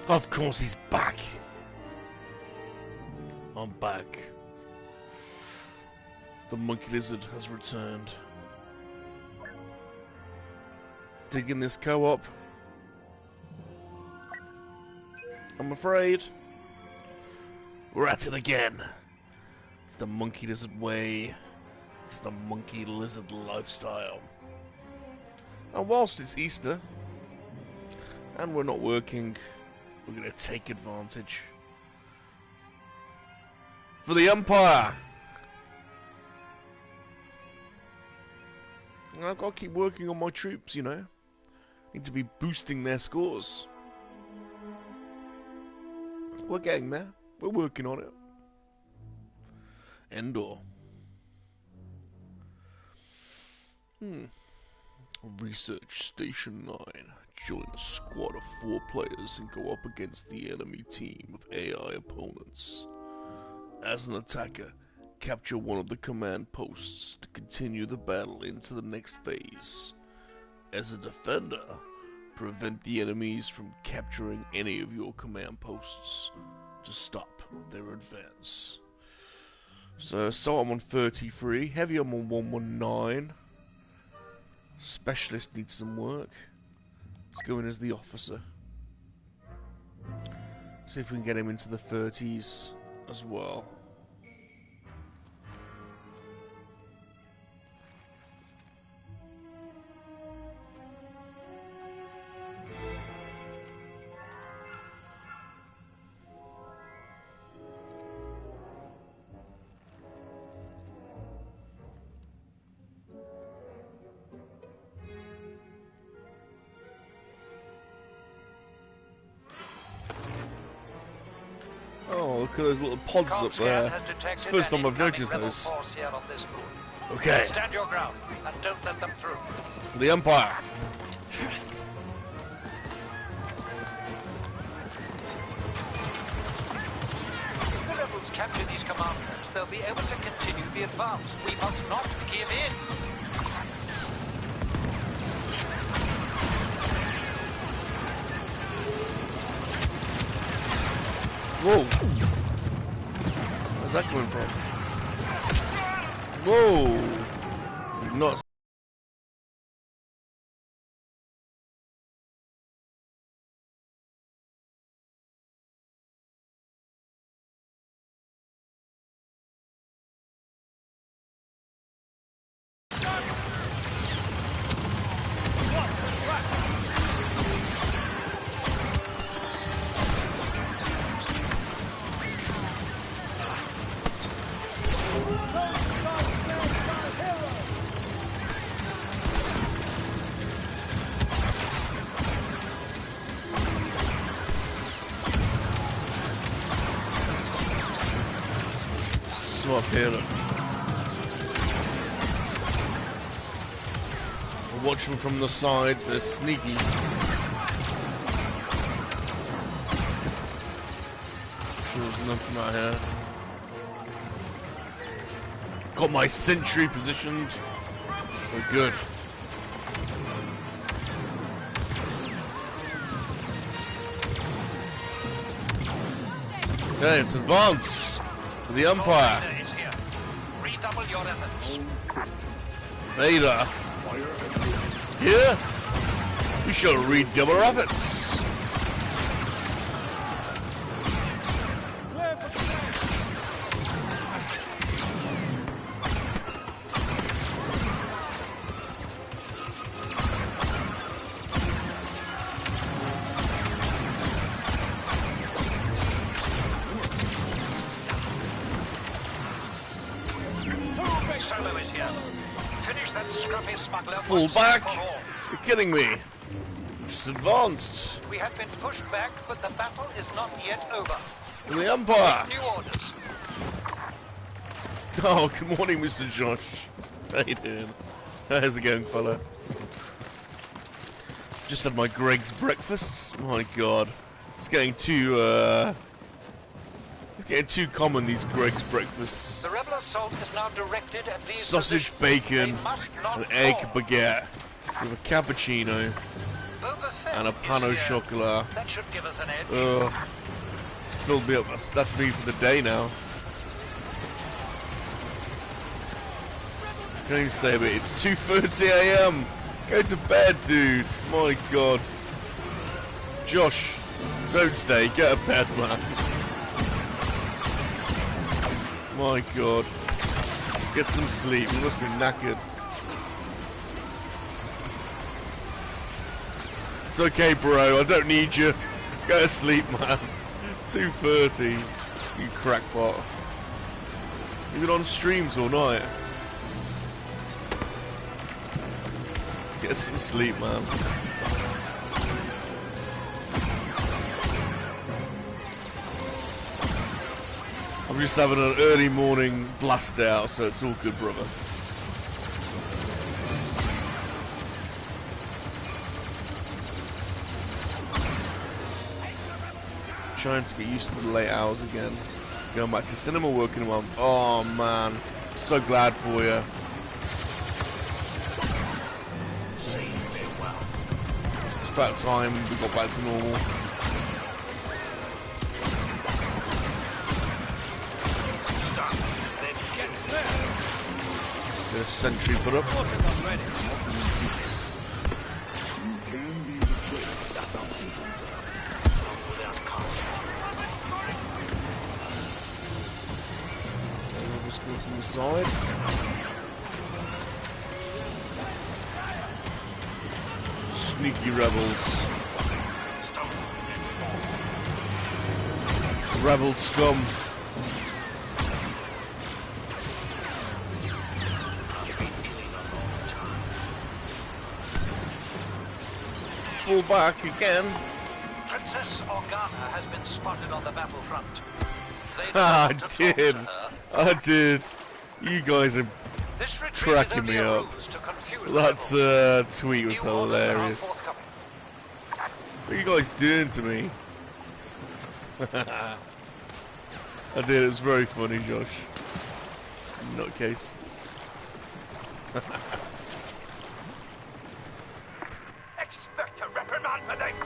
Of course he's back. I'm back. The monkey lizard has returned. Digging this co-op? I'm afraid. We're at it again. It's the monkey lizard way. It's the monkey lizard lifestyle. And whilst it's Easter, and we're not working, we're going to take advantage. For the Empire! And I've got to keep working on my troops, you know. Need to be boosting their scores. We're getting there. We're working on it. Endor. Research Station 9. Join a squad of 4 players and go up against the enemy team of AI opponents. As an attacker, capture one of the command posts to continue the battle into the next phase. As a defender, prevent the enemies from capturing any of your command posts to stop their advance. So I'm on 33, heavy I'm on 119. Specialist needs some work. Let's go in as the officer. See if we can get him into the 30s as well. Oh, look at those little pods up there. It's the first time I've noticed those. Okay. Stand your ground and don't let them through. For the Empire. If the rebels capture these commanders, they'll be able to continue the advance. We must not give in. Whoa! Where's that coming from? Whoa! Did not. Swap here. Watch them from the sides, they're sneaky. Sure there's nothing out here. Got my sentry positioned. We're good. Okay, let's advance to the Empire. Redouble your efforts. Vader. Here? We shall redouble our efforts. Solo is here. Finish that scruffy smuggler. Fall back! You're kidding me. Just advanced. We have been pushed back, but the battle is not yet over. In the Empire. New orders. Oh, good morning, Mr. Josh. How you doing? How's it going, fella? Just had my Greg's breakfast. My God, it's getting too common, these Greg's breakfasts. The rebel assault is now directed at these Sausage, positions. bacon, They must not an egg fall. baguette with a cappuccino. Boba Fett and a pan au chocolat. That should give us an edge. Ugh. It's filled me up. That's me for the day now. Can't even stay a bit. It's 2:30 AM. Go to bed, dude. My God. Josh, don't stay. Get a bed, man. My God. Get some sleep. You must be knackered. It's okay, bro. I don't need you. Go to sleep, man. 2:30. You crackpot. You've been on streams all night. Get some sleep, man. I'm just having an early morning blast out, so it's all good, brother. Trying to get used to the late hours again. Going back to cinema working a month. Oh man, so glad for you. It's about time we got back to normal. Just get a sentry put up. From the side. Sneaky rebels. Rebel scum. Fall back again. Princess Organa has been spotted on the battlefront. I did. I did. You guys are cracking me up. That tweet was hilarious. What are you guys doing to me? I did. It was very funny, Josh. Nutcase. Expect a reprimand for this.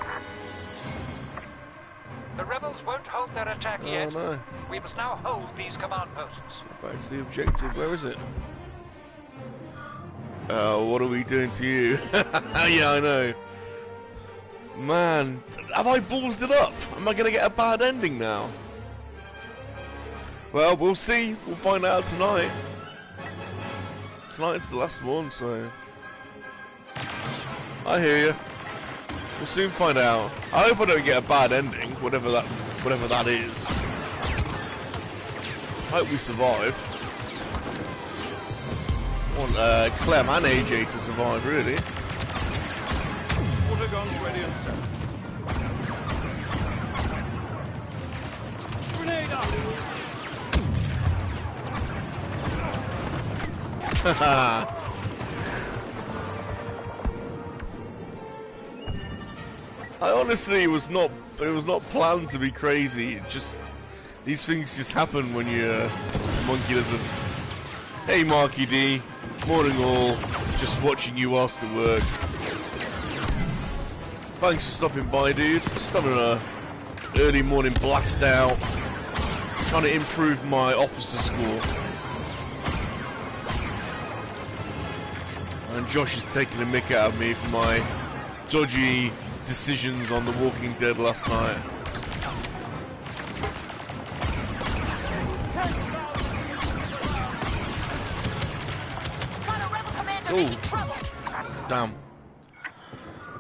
The rebels won't hold their attack yet. No. We must now hold these command posts. Back to the objective. Where is it? What are we doing to you? Yeah, I know. Man, have I ballsed it up? Am I going to get a bad ending now? Well, we'll see. We'll find out tonight. Tonight's the last one, so... I hear you. We'll soon find out. I hope I don't get a bad ending, whatever that is. I hope we survive. I want Clem and AJ to survive, really. Water guns ready and set. Grenade up! Haha. I honestly it was not planned to be crazy. It just these things just happen when you're Monkey-Lizard. Hey Marky D, morning all. Just watching you whilst at work. Thanks for stopping by, dude. Just having a early morning blast out. Trying to improve my officer score. And Josh is taking a mick out of me for my dodgy decisions on The Walking Dead last night. Oh, damn.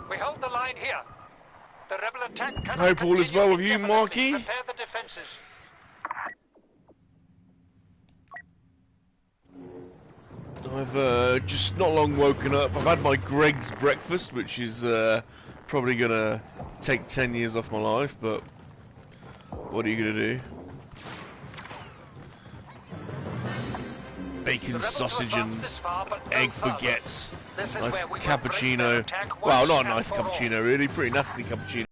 We hold the line here. The rebel attack cannot Hope all is well with you, indefinitely. Marky. Prepare the defenses. I've just not long woken up. I've had my Greg's breakfast, which is probably gonna take 10 years off my life, but what are you gonna do? Bacon, sausage, and egg baguettes. Nice cappuccino. Well, not a nice cappuccino, really. Pretty nasty cappuccino.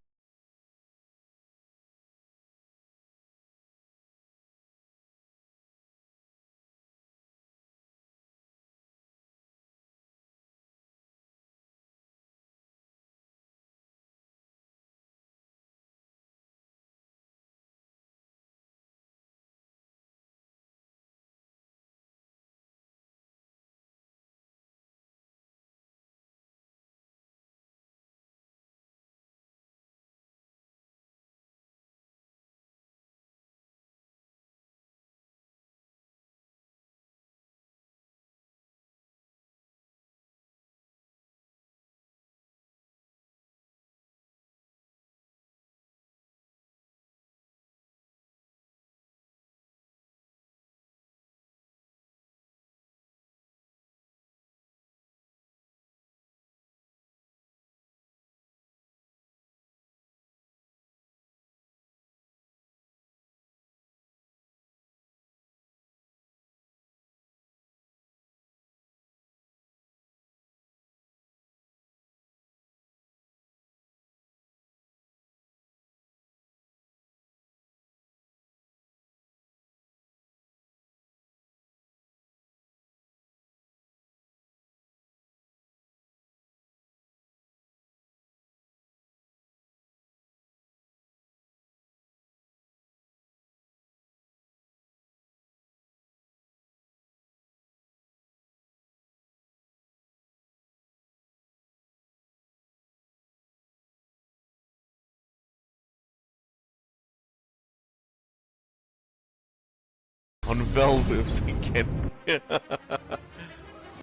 on velvet so you can.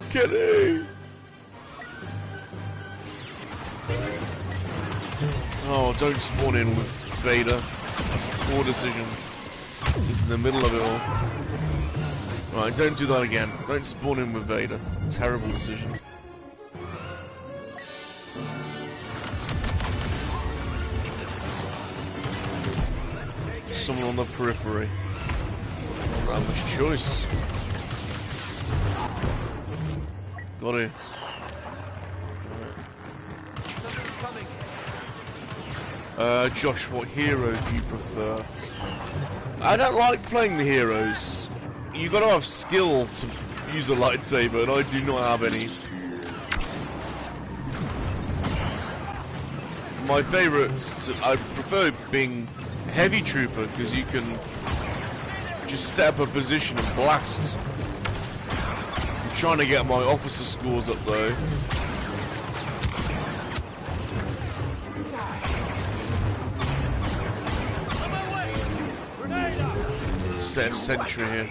Kenny! Oh, don't spawn in with Vader. That's a poor decision. He's in the middle of it all. Right, don't do that again. Don't spawn in with Vader. Terrible decision. Someone on the periphery. Don't have much choice. Got it. Josh, what hero do you prefer? I don't like playing the heroes. You gotta have skill to use a lightsaber, and I do not have any. My favourites, I prefer being heavy trooper because you can just set up a position and blast. I'm trying to get my officer scores up though. Set a sentry here.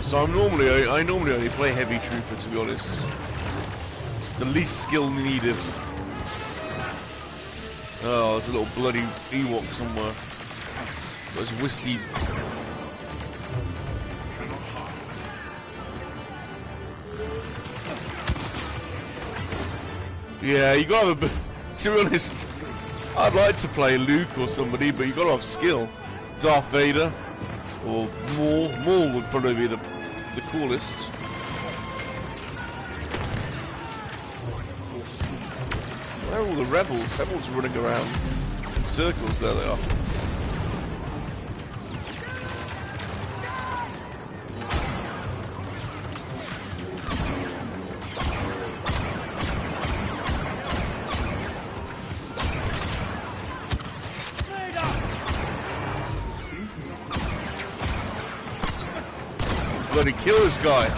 So I normally only play heavy trooper, to be honest. It's the least skill needed. Oh, there's a little bloody Ewok somewhere. There's whiskey. Yeah, you gotta have a bit. To be honest, I'd like to play Luke or somebody, but you gotta have skill. Darth Vader or Maul. Maul would probably be the coolest. Where are all the rebels? Everyone's running around in circles. There they are. Bloody kill this guy.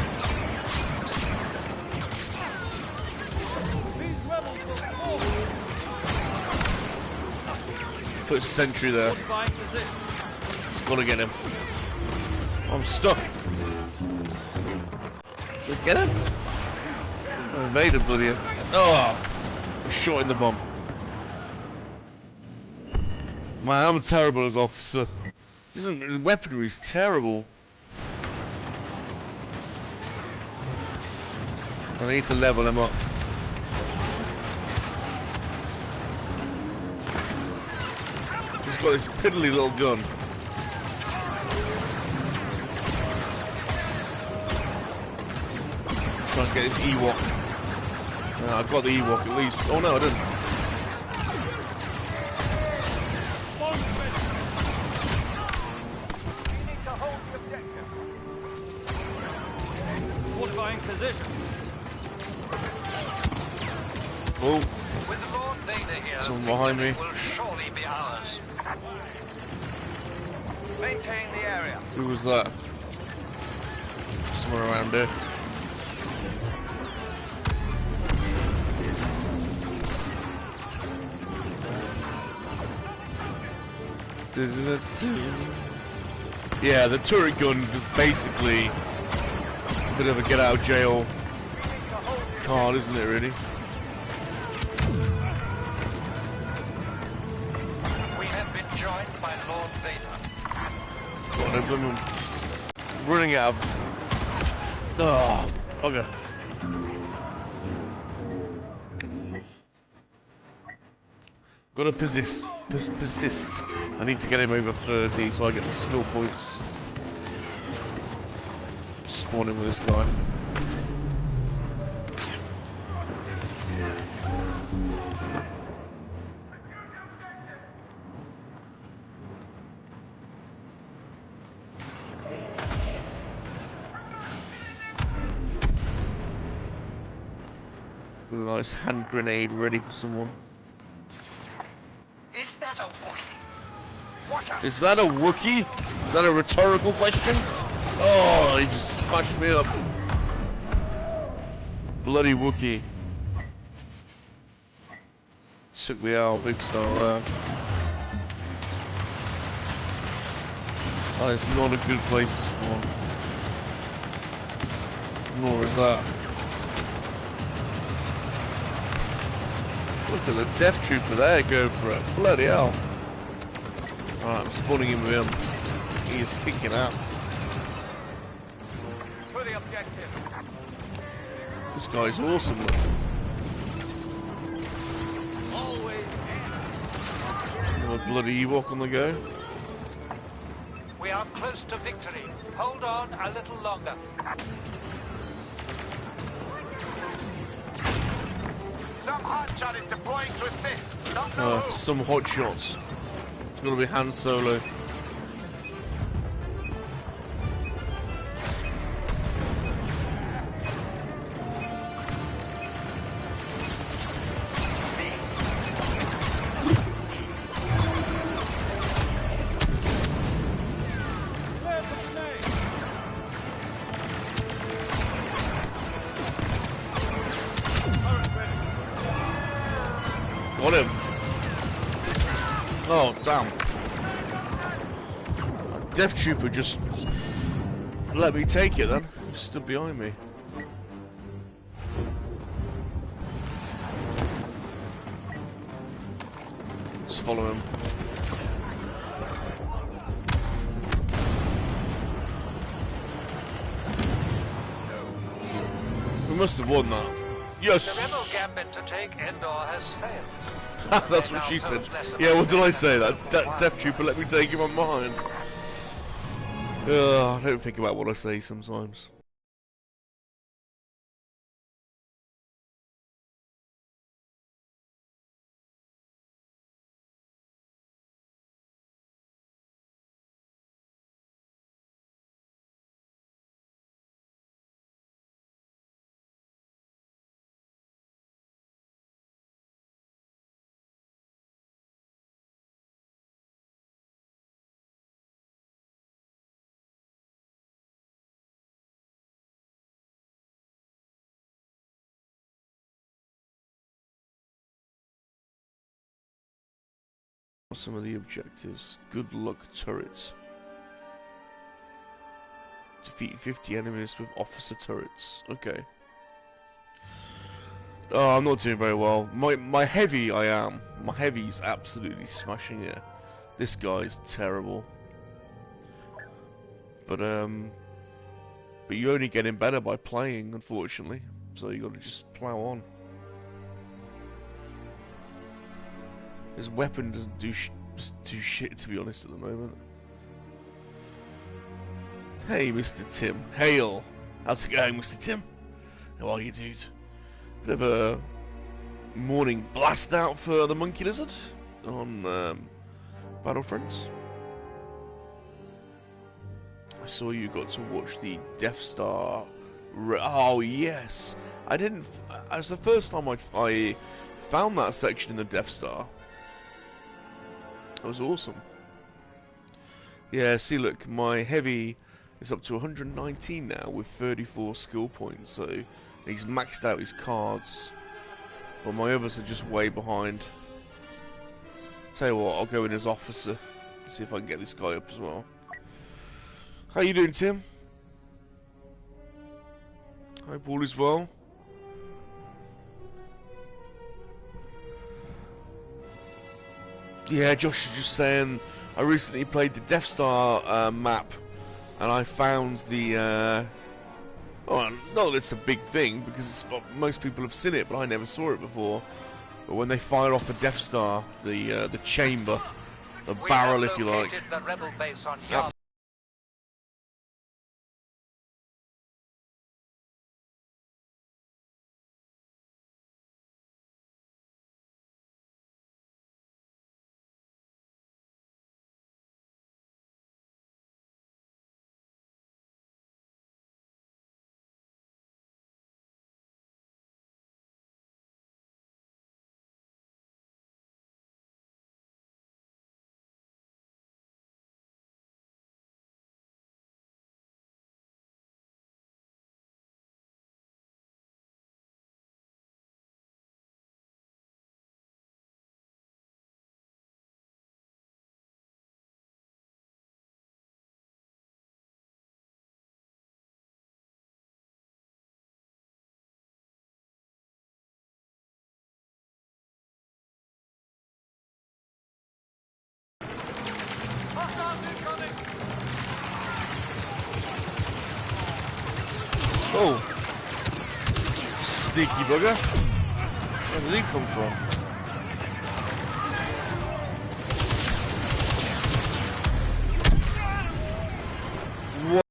Put a sentry there. Just gotta get him. I'm stuck. Did I get him? I evaded bloody. Oh! Shot in the bum. Man, I'm terrible as officer. Weaponry's terrible. I need to level him up. He's got this piddly little gun. Try and get this Ewok. I got the Ewok at least. Oh no, I didn't. Fortifying position. Oh. With Lord Vader here, someone behind me. Will surely be ours. Maintain the area. Who was that? Somewhere around there. Yeah, the turret gun was basically a bit of a get out of jail card, isn't it, really? We have been joined by Lord Vader. God, I'm running out of... Oh, okay. Gotta persist. Persist. I need to get him over 30 so I get the skill points. Spawning with this guy. Got a nice hand grenade ready for someone. Is that a Wookiee? Watch out! Is that a Wookiee? Is that a rhetorical question? Oh, he just smashed me up. Bloody Wookiee. Took me out big style there. That is not a good place to spawn. Nor is that. Look at the Death Trooper there going for it. Bloody hell. Alright, I'm spawning in with him. He is kicking ass. For the objective. This guy's awesome. Always. A bloody Ewok on the go. We are close to victory. Hold on a little longer. Some hotshot is deploying to assist. Don't know who. Some hot shots. It's gonna be Han Solo. Got him. Oh, damn. Death Trooper just let me take it then. He stood behind me. Let's follow him. We must have won that. Yes! The rebel gambit to take Endor has failed. That's what she said. Yeah, what did I say? That Death Trooper let me take him on mine. I don't think about what I say sometimes. Some of the objectives. Good luck turrets. Defeat 50 enemies with officer turrets. Okay. Oh, I'm not doing very well. My heavy, I am. My heavy's absolutely smashing it. This guy's terrible. But you're only getting better by playing, unfortunately. So you got to just plow on. His weapon doesn't do shit, to be honest, at the moment. Hey, Mr. Tim. Hail. How's it going, Mr. Tim? How are you, dude? Bit of a morning blast out for the Monkey-Lizard on Battlefront. I saw you got to watch the Death Star. Oh, yes. I didn't. That's the first time I found that section in the Death Star. That was awesome. Yeah, see, look, my heavy is up to 119 now with 34 skill points, so he's maxed out his cards. But my others are just way behind. Tell you what, I'll go in as officer, see if I can get this guy up as well. How you doing, Tim? Hope all is well. Yeah, Josh is just saying, I recently played the Death Star map, and I found the, oh, not that it's a big thing, because most people have seen it, but I never saw it before. But when they fire off the Death Star, the chamber, the barrel, if you like, the rebel base on Oh! Sneaky bugger. Where did he come from? What?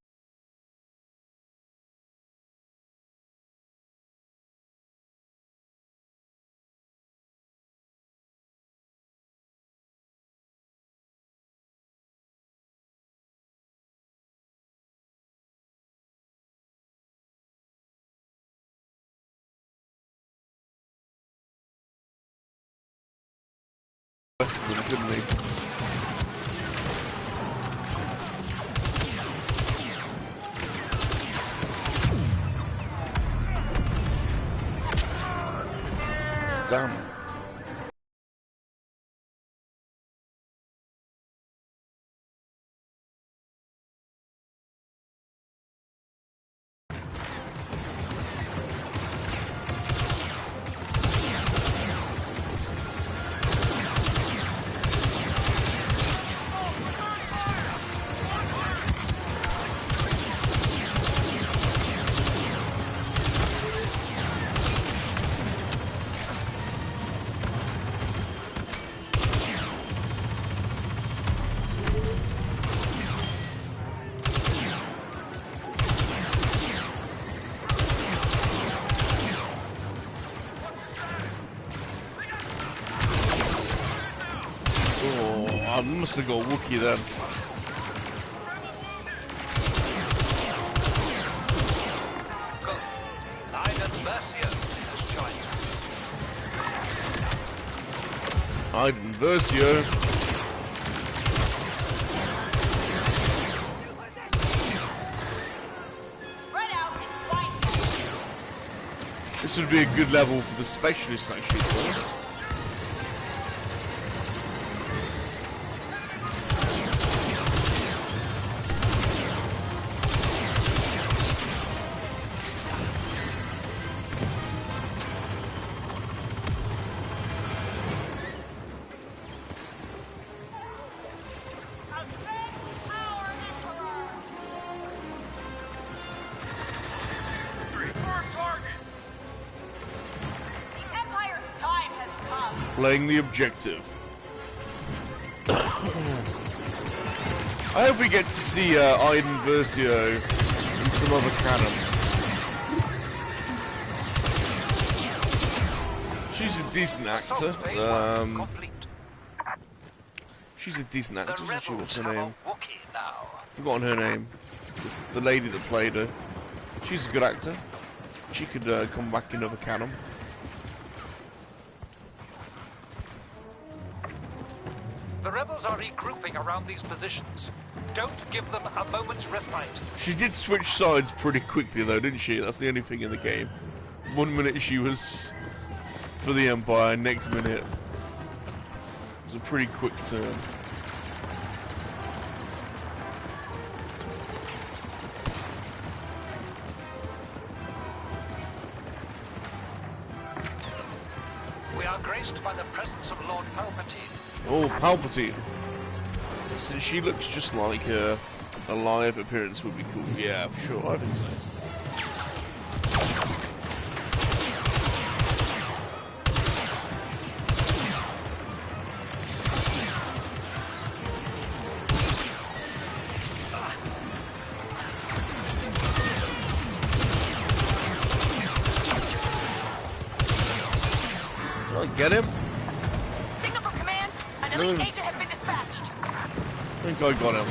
Best of them, couldn't he? Damn. I must have got Wookiee then. Good. Iden Versio has joined. Iden Versio. This would be a good level for the specialist actually first. Playing the objective. I hope we get to see Iden Versio in some other canon. She's a decent actor. She's a decent actor, isn't she? What's her name? Forgotten her name. The lady that played her. She's a good actor. She could come back in other canon. The rebels are regrouping around these positions. Don't give them a moment's respite. She did switch sides pretty quickly though, didn't she? That's the only thing in the game. 1 minute she was for the Empire, next minute it was a pretty quick turn. We are graced by the presence of Lord Palpatine. Oh, Palpatine. Since she looks just like her, a live appearance would be cool. Yeah, for sure, I think so. Did I get him? Elite agent has been dispatched. I think I got him.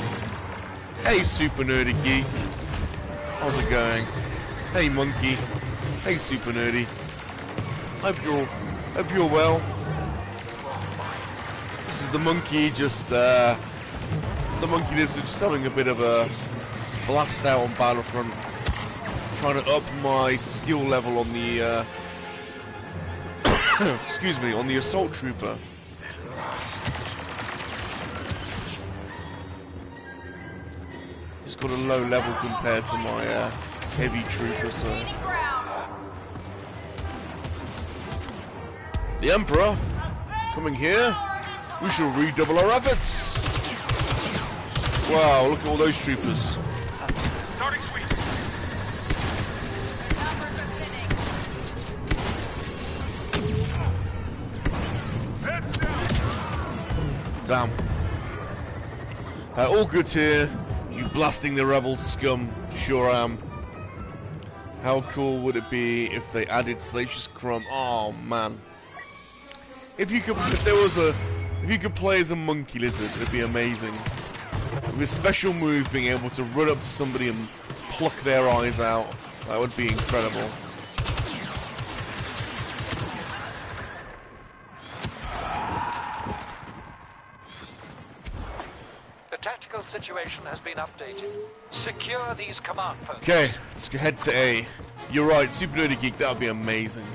Hey, super nerdy geek. How's it going? Hey, monkey. Hey, super nerdy. Hope you're well. This is the monkey, just the Monkey-Lizard, just having a bit of a blast out on Battlefront, trying to up my skill level on the excuse me, on the assault trooper. He's got a low level compared to my heavy trooper, so. The Emperor coming here. We shall redouble our efforts. Wow, look at all those troopers. Starting sweep. Damn. All good here. You blasting the rebel scum. Sure am. How cool would it be if they added Salacious Rum? Oh man. If you could play as a monkey lizard, it'd be amazing. With a special move being able to run up to somebody and pluck their eyes out. That would be incredible. The tactical situation has been updated. Secure these command posts. Okay, let's head to A. You're right, Super Nerdy Geek, that would be amazing.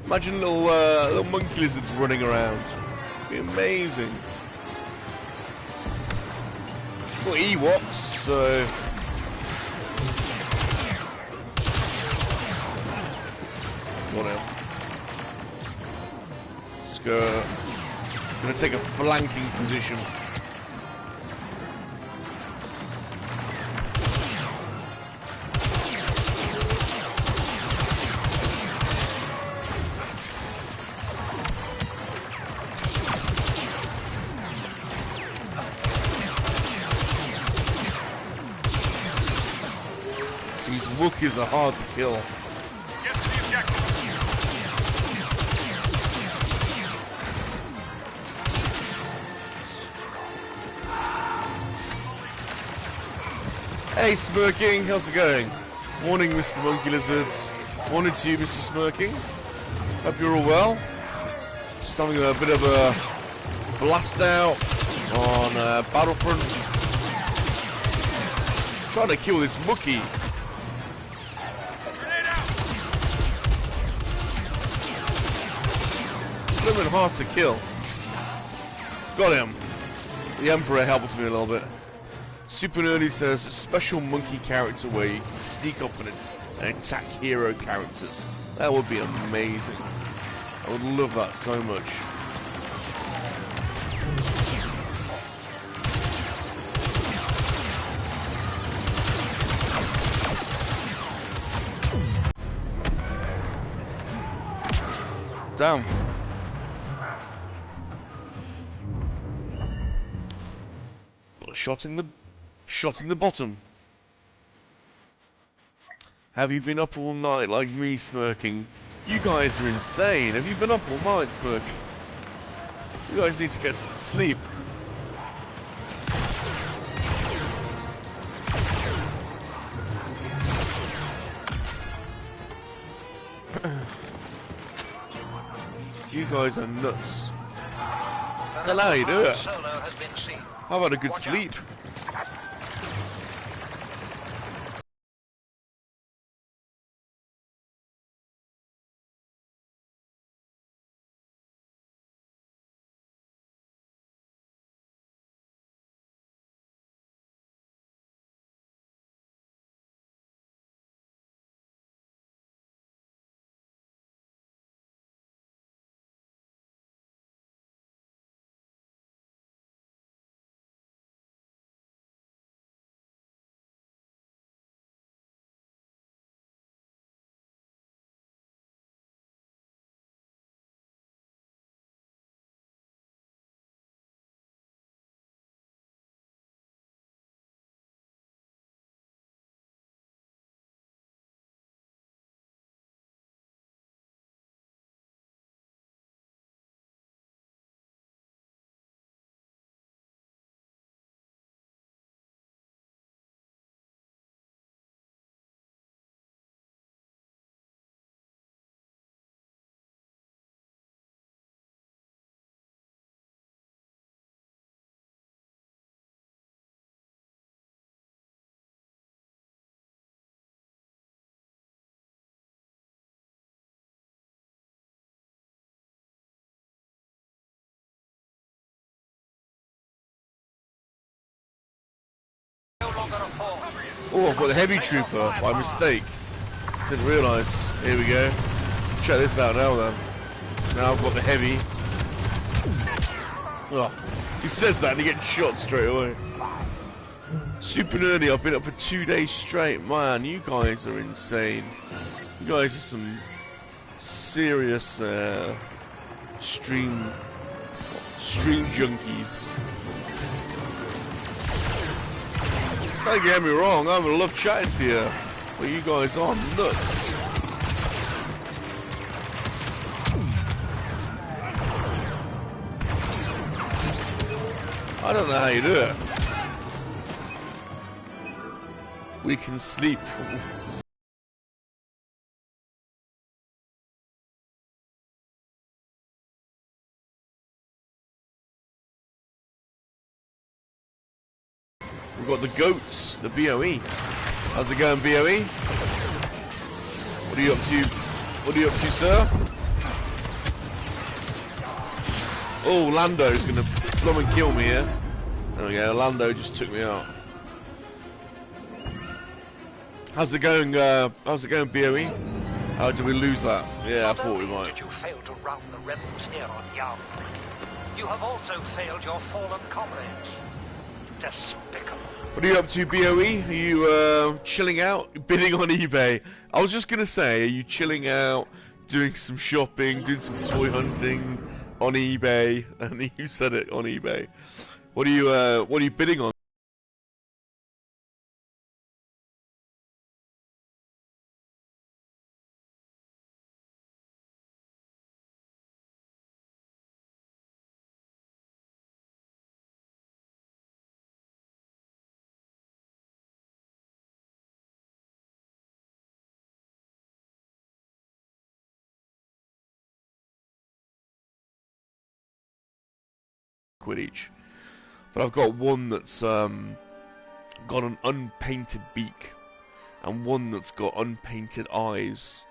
Imagine little monkey lizards running around. It'd be amazing. Got Ewoks, so... Go now. Let's go. I'm gonna take a flanking position. These Wookiees are hard to kill. Get to the objective. Hey Smirking, how's it going? Morning Mr. Monkey Lizards. Morning to you Mr. Smirking. Hope you're all well. Just having a bit of a blast out on Battlefront. Trying to kill this Wookiee. Blooming hard to kill. Got him. The Emperor helped me a little bit. Super Nerdy says a special monkey character where you can sneak up and attack hero characters. That would be amazing. I would love that so much. Damn. Shot in the bottom. Have you been up all night like me, Smirking? You guys are insane. Have you been up all night, Smirking? You guys need to get some sleep. You guys are nuts. Hello, you do it. Solo has been seen. How about a good sleep? No longer a foe. Oh, I've got the heavy trooper by mistake. Didn't realise. Here we go. Check this out now then. Now I've got the heavy. Oh, he says that and he gets shot straight away. Super Nerdy, I've been up for 2 days straight. Man, you guys are insane. You guys are some serious stream junkies. Don't get me wrong, I would love chatting to you, but you guys are nuts. I don't know how you do it. We can sleep. We've got the goats, the BOE. How's it going, BOE? What are you up to? What are you up to, sir? Oh, Lando's gonna come and kill me here. There we go, Lando just took me out. How's it going, BOE? How did we lose that? Yeah, I thought we might. Did you fail to rout the rebels here on Yavin? You have also failed your fallen comrades. Despicable. What are you up to, BOE? Are you chilling out, bidding on eBay? I was just gonna say, are you chilling out, doing some shopping, doing some toy hunting on eBay? And you said it, on eBay. What are you bidding on? Quid each, but I've got one that's got an unpainted beak, and one that's got unpainted eyes,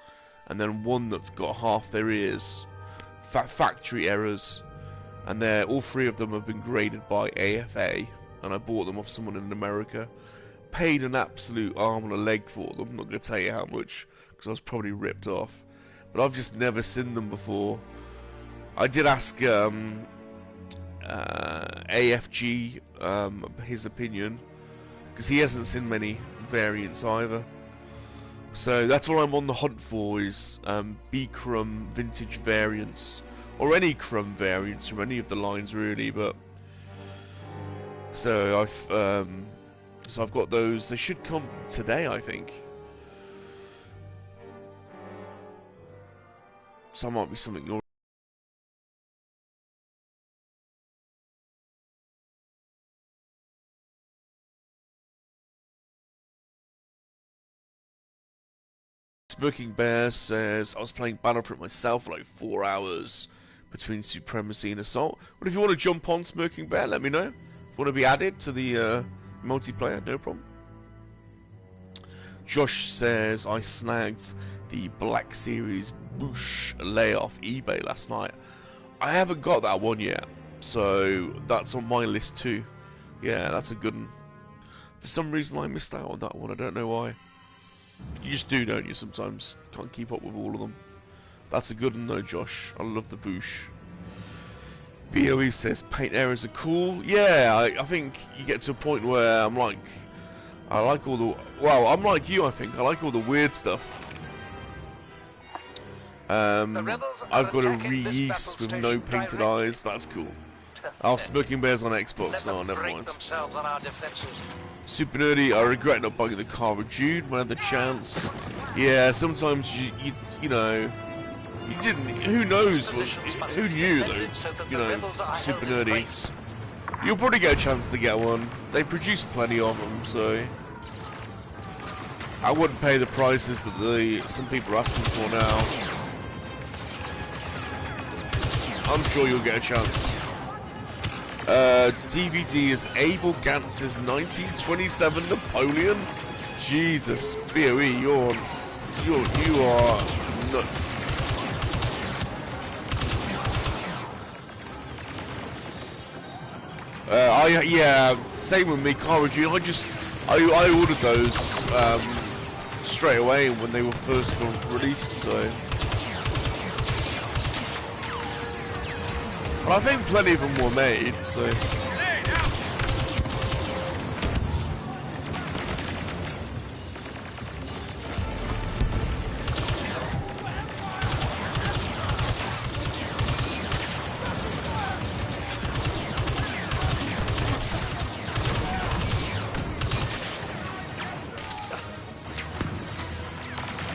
and then one that's got half their ears. Factory errors, and all three of them have been graded by AFA, and I bought them off someone in America. Paid an absolute arm and a leg for them. I'm not going to tell you how much, because I was probably ripped off. But I've just never seen them before. I did ask AFG his opinion, because he hasn't seen many variants either. So that's what I'm on the hunt for, is B-Crumb vintage variants, or any Crumb variants from any of the lines really. But so I've got those. They should come today, I think. So that might be something you're Smoking Bear says, I was playing Battlefront myself for like 4 hours between Supremacy and Assault. But if you want to jump on Smoking Bear, let me know. If you want to be added to the multiplayer, no problem. Josh says, I snagged the Black Series Boosh layoff eBay last night. I haven't got that one yet, so that's on my list too. Yeah, that's a good one. For some reason I missed out on that one, I don't know why. You just do, don't you, sometimes? Can't keep up with all of them. That's a good one though, Josh. I love the Boosh. BOE says, paint errors are cool. Yeah, I think you get to a point where I'm like, I like all the... Well, I'm like you, I think. I like all the weird stuff. I've got a Reese with no painted eyes. That's cool. Oh, Smoking Bears on Xbox. Oh, never mind. Super Nerdy, I regret not buying the car with Jude when I had the chance. Yeah, sometimes you know, you didn't. Who knows? Who knew though? You know, Super Nerdy. You'll probably get a chance to get one. They produce plenty of them, so I wouldn't pay the prices that some people are asking for now. I'm sure you'll get a chance. DVD is Abel Gantz's 1927 Napoleon. Jesus, BOE, you are nuts. Yeah, same with me, Cara June. I ordered those straight away when they were first released, so. But I think plenty of them were made, so.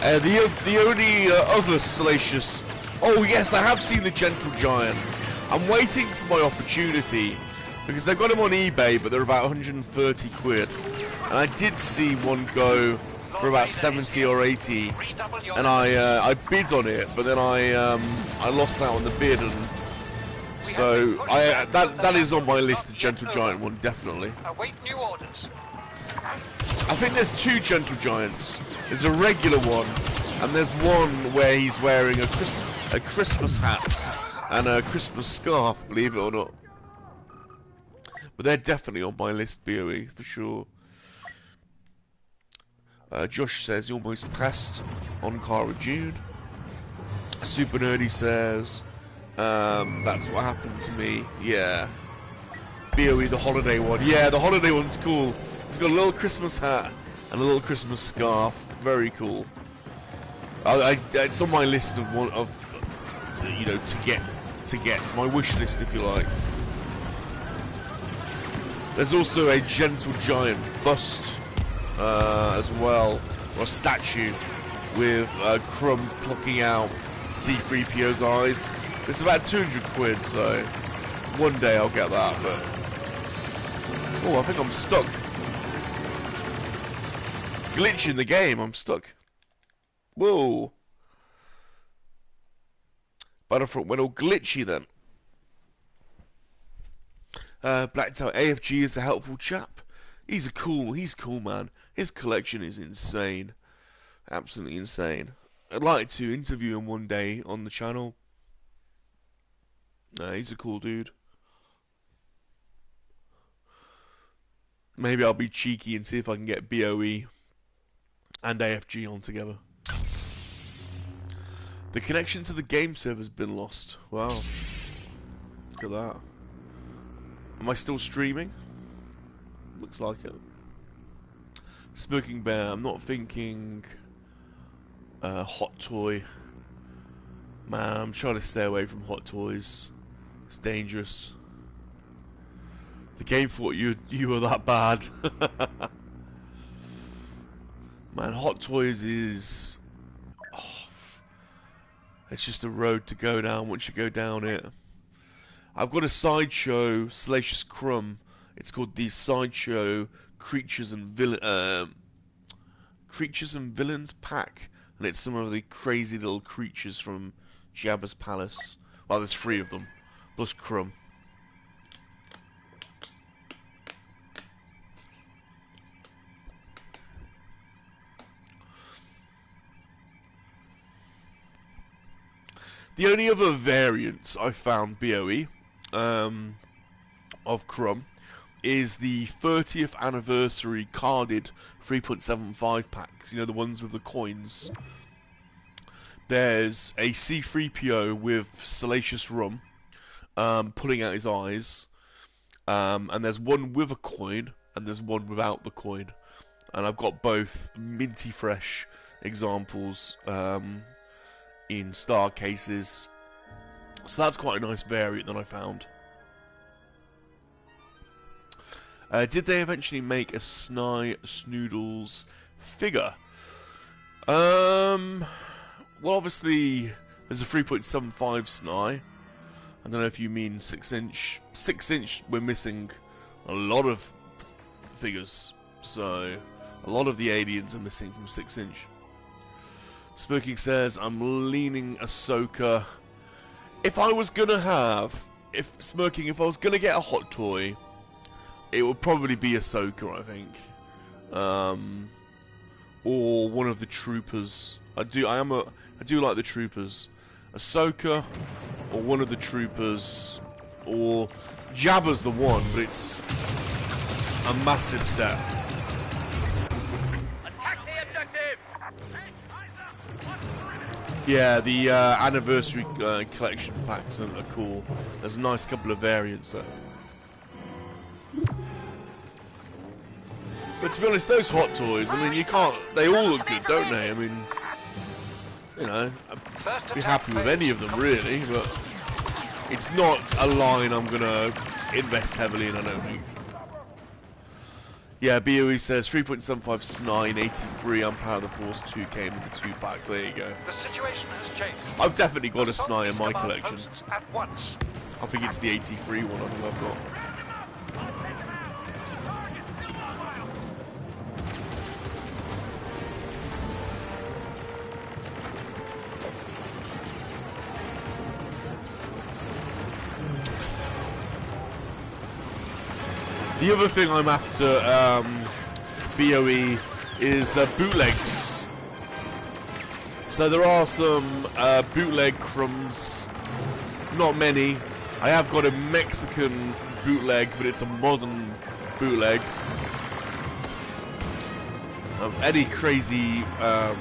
The only other Salacious... Oh yes, I have seen the Gentle Giant. I'm waiting for my opportunity, because they've got them on eBay, but they're about 130 quid. And I did see one go for about 70 or 80, and I bid on it, but then I lost out on the bid, and so that is on my list, the Gentle Giant one, definitely. Await new orders. I think there's two Gentle Giants. There's a regular one, and there's one where he's wearing a Christmas hat and a Christmas scarf, believe it or not. But they're definitely on my list, BOE, for sure. Josh says he almost passed on Cara June. Super Nerdy says that's what happened to me. Yeah. BOE, the holiday one. Yeah, the holiday one's cool. He's got a little Christmas hat and a little Christmas scarf. Very cool. It's on my list of you know, to get my wish list, if you like. There's also a Gentle Giant bust as well, or a statue with Crumb plucking out C-3PO's eyes. It's about 200 quid, so one day I'll get that. But oh, I think I'm stuck. Glitch in the game. I'm stuck. Whoa. Battlefront went all glitchy then. Blacktail AFG is a helpful chap. He's cool man. His collection is insane. Absolutely insane. I'd like to interview him one day on the channel. He's a cool dude. Maybe I'll be cheeky and see if I can get BOE and AFG on together. The connection to the game server's been lost. Wow. Look at that. Am I still streaming? Looks like it. Smoking Bear, I'm not thinking Hot Toy. Man, I'm trying to stay away from Hot Toys. It's dangerous. The game thought you were that bad. Man, Hot Toys is... Oh, it's just a road to go down once you go down it. I've got a sideshow Salacious Rum. It's called the Sideshow Creatures and Villains pack, and it's some of the crazy little creatures from Jabba's palace. Well, there's 3 of them, plus Crumb. The only other variants I found, BOE, of Crumb is the 30th anniversary carded 3.75 packs, you know, the ones with the coins. There's a C-3PO with Salacious Rum pulling out his eyes, and there's one with a coin and there's one without the coin, and I've got both minty fresh examples in star cases, so that's quite a nice variant that I found. Did they eventually make a Sny Snoodles figure? Well, obviously there's a 3.75 Sny. I don't know if you mean 6-inch. 6-inch, we're missing a lot of figures, so a lot of the aliens are missing from 6-inch. Smoking says, I'm leaning Ahsoka. If I was gonna have, if I was gonna get a hot toy, it would probably be Ahsoka, I think, or one of the troopers. I do like the troopers. Ahsoka, or one of the troopers, or Jabba's the one, but it's a massive set. Attack the objective! Yeah, the anniversary collection packs are cool. There's a nice couple of variants there. But to be honest, those hot toys, I mean, you can't... They all look good, don't they? I mean, you know, I'd be happy with any of them, really, but it's not a line I'm going to invest heavily in, I don't think. Yeah, BOE says 3.75 Snine, 83 on Power of the Force 2 came in the 2-pack. There you go. The situation has changed. I've definitely got a Assault Snine in these my command collection. posts at once. I think it's the 83 one I think I've got. The other thing I'm after, BOE, is bootlegs. So there are some bootleg crumbs, not many. I have got a Mexican bootleg, but it's a modern bootleg. Any crazy, oh,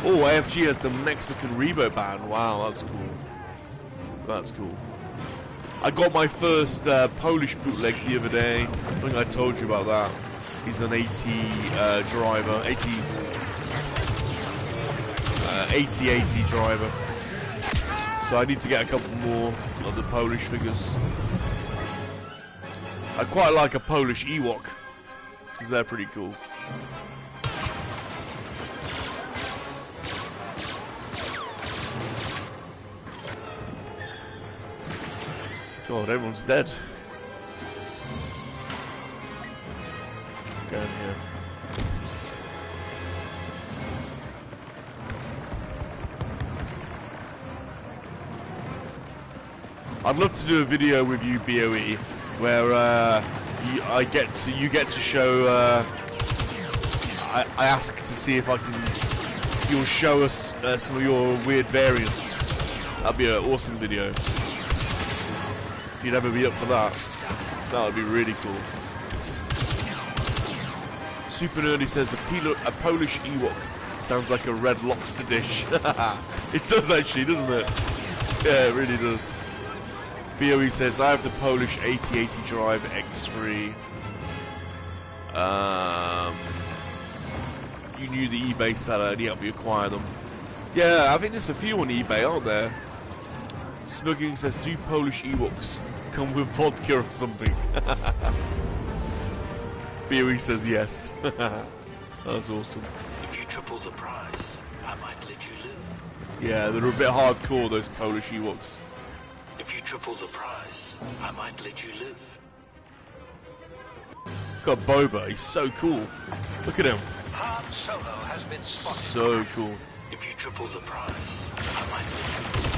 AFG has the Mexican Rebo band. Wow, that's cool. That's cool. I got my first Polish bootleg the other day. I think I told you about that. He's an 80 driver, 80 driver. So I need to get a couple more of the Polish figures. I quite like a Polish Ewok because they're pretty cool. God, everyone's dead. Go in here. I'd love to do a video with you, BOE, where you get to show. I ask to see if you'll show us some of your weird variants. That'd be an awesome video. If you'd ever be up for that, that would be really cool. Super Nerdy says a Polish Ewok sounds like a Red Lobster dish. It does actually, doesn't it? Yeah, it really does. BOE says I have the Polish 8080 Drive X3. You knew the eBay seller and he helped you acquire them. Yeah, I think there's a few on eBay, aren't there? Smuggling says, do Polish Ewoks come with vodka or something? BOE says yes. That's awesome. If you triple the price, I might let you live. Yeah, they're a bit hardcore, those Polish Ewoks. If you triple the price, I might let you live. Got Boba, he's so cool. Look at him. Han Solo has been spotted. So cool. If you triple the price, I might let you live.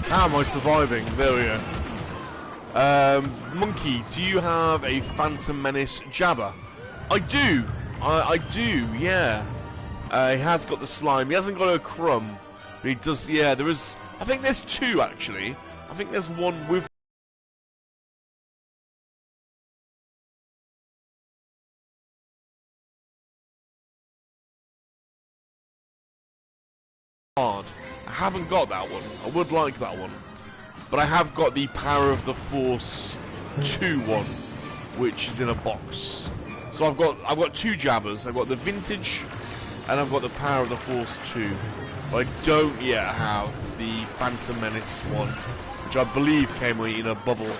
How am I surviving? There we go. Monkey, do you have a Phantom Menace Jabba? I do. I do, yeah. He has got the slime. He hasn't got a crumb. But he does, yeah, there is... I think there's two, actually. I think there's one with... hard. I haven't got that one. I would like that one. But I have got the Power of the Force 2 one, which is in a box. So I've got two Jabbas. I've got the vintage and I've got the Power of the Force 2. But I don't yet have the Phantom Menace one, which I believe came in a bubble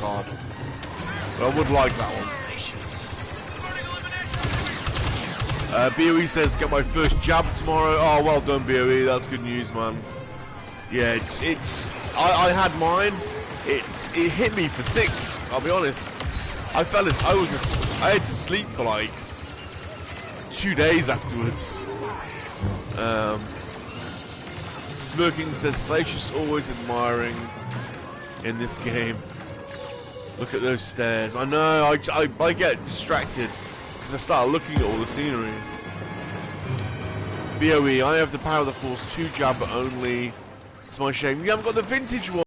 card. But I would like that one. BOE says, get my first jab tomorrow. Oh, well done, BOE. That's good news, man. Yeah, I had mine. It hit me for 6. I'll be honest. I had to sleep for like 2 days afterwards. Smirking says, Salacious always admiring in this game. Look at those stairs. I know. I get distracted. Because I start looking at all the scenery. BOE, I have the Power of the Force 2 Jabba only. It's my shame. You haven't got the vintage one.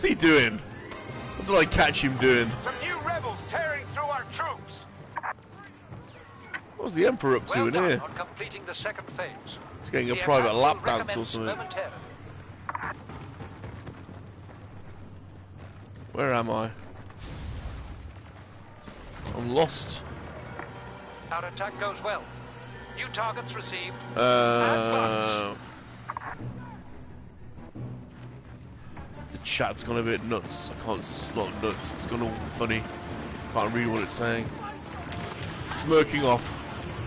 What's he doing? What did I catch him doing? Some new rebels tearing through our troops. What was the Emperor up to Well in done here? on completing the second phase. He's getting a The private attack will lap dance or recommence something. momentarily. Where am I? I'm lost. Our attack goes well. New targets received. The chat's gone a bit nuts. I can't. It's not nuts. It's gone all funny. Can't read what it's saying. Smirking off.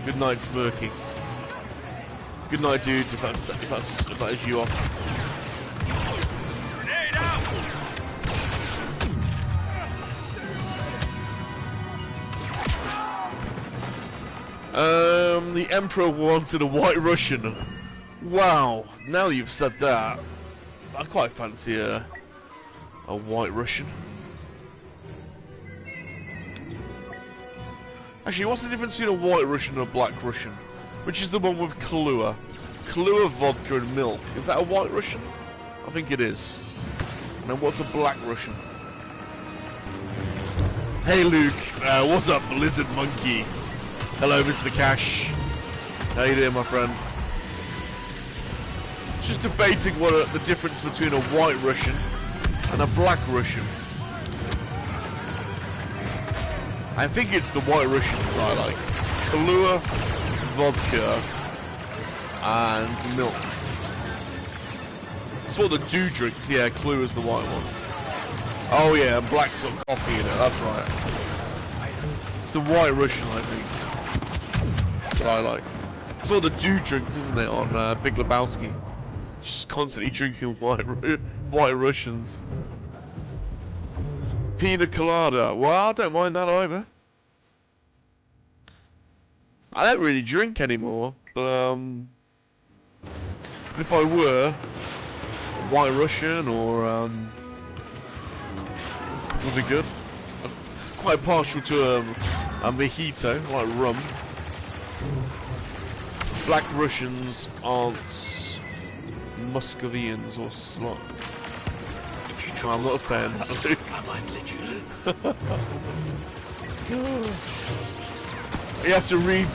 Good night, smirking. Good night, dudes. If that is you off. Grenade out. The Emperor wanted a White Russian. Wow. Now that you've said that, I quite fancy a White Russian. Actually, what's the difference between a White Russian and a Black Russian? Which is the one with Kahlua? Kahlua, vodka, and milk. Is that a White Russian? I think it is. And then what's a Black Russian? Hey Luke, what's up, Lizard Monkey? Hello, Mr. Cash. How you doing, my friend? Just debating what the difference between a White Russian and a Black Russian. I think it's the White Russians I like. Kahlua, vodka, and milk. That's what the do drinks. Yeah, Kahlua is the white one. Oh yeah, and black's got coffee in it. That's right. It's the White Russian, I think. That's what I like. It's what the do drinks, isn't it, on Big Lebowski? Just constantly drinking White Russians. Pina colada. Well, I don't mind that either. I don't really drink anymore, but if I were a White Russian or would be good. I'm quite partial to a mojito, like rum. Black Russians aren't Muscovians or slot. Well, I'm not saying that, Luke. I might let you live. You have to read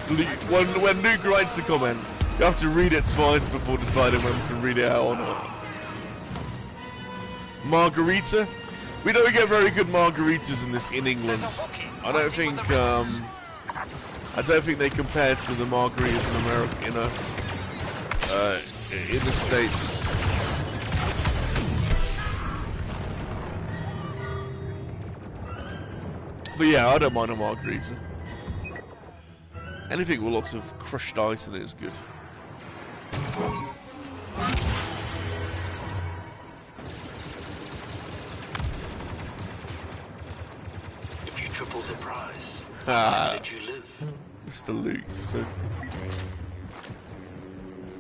when Luke writes a comment. You have to read it twice before deciding whether to read it out or not. Margarita, we don't get very good margaritas in England. I don't think they compare to the margaritas in America, in the States. But yeah, I don't mind a margarita. Anything with lots of crushed ice in it is good. If you triple the prize, I Ah, let you live. Mr. Luke.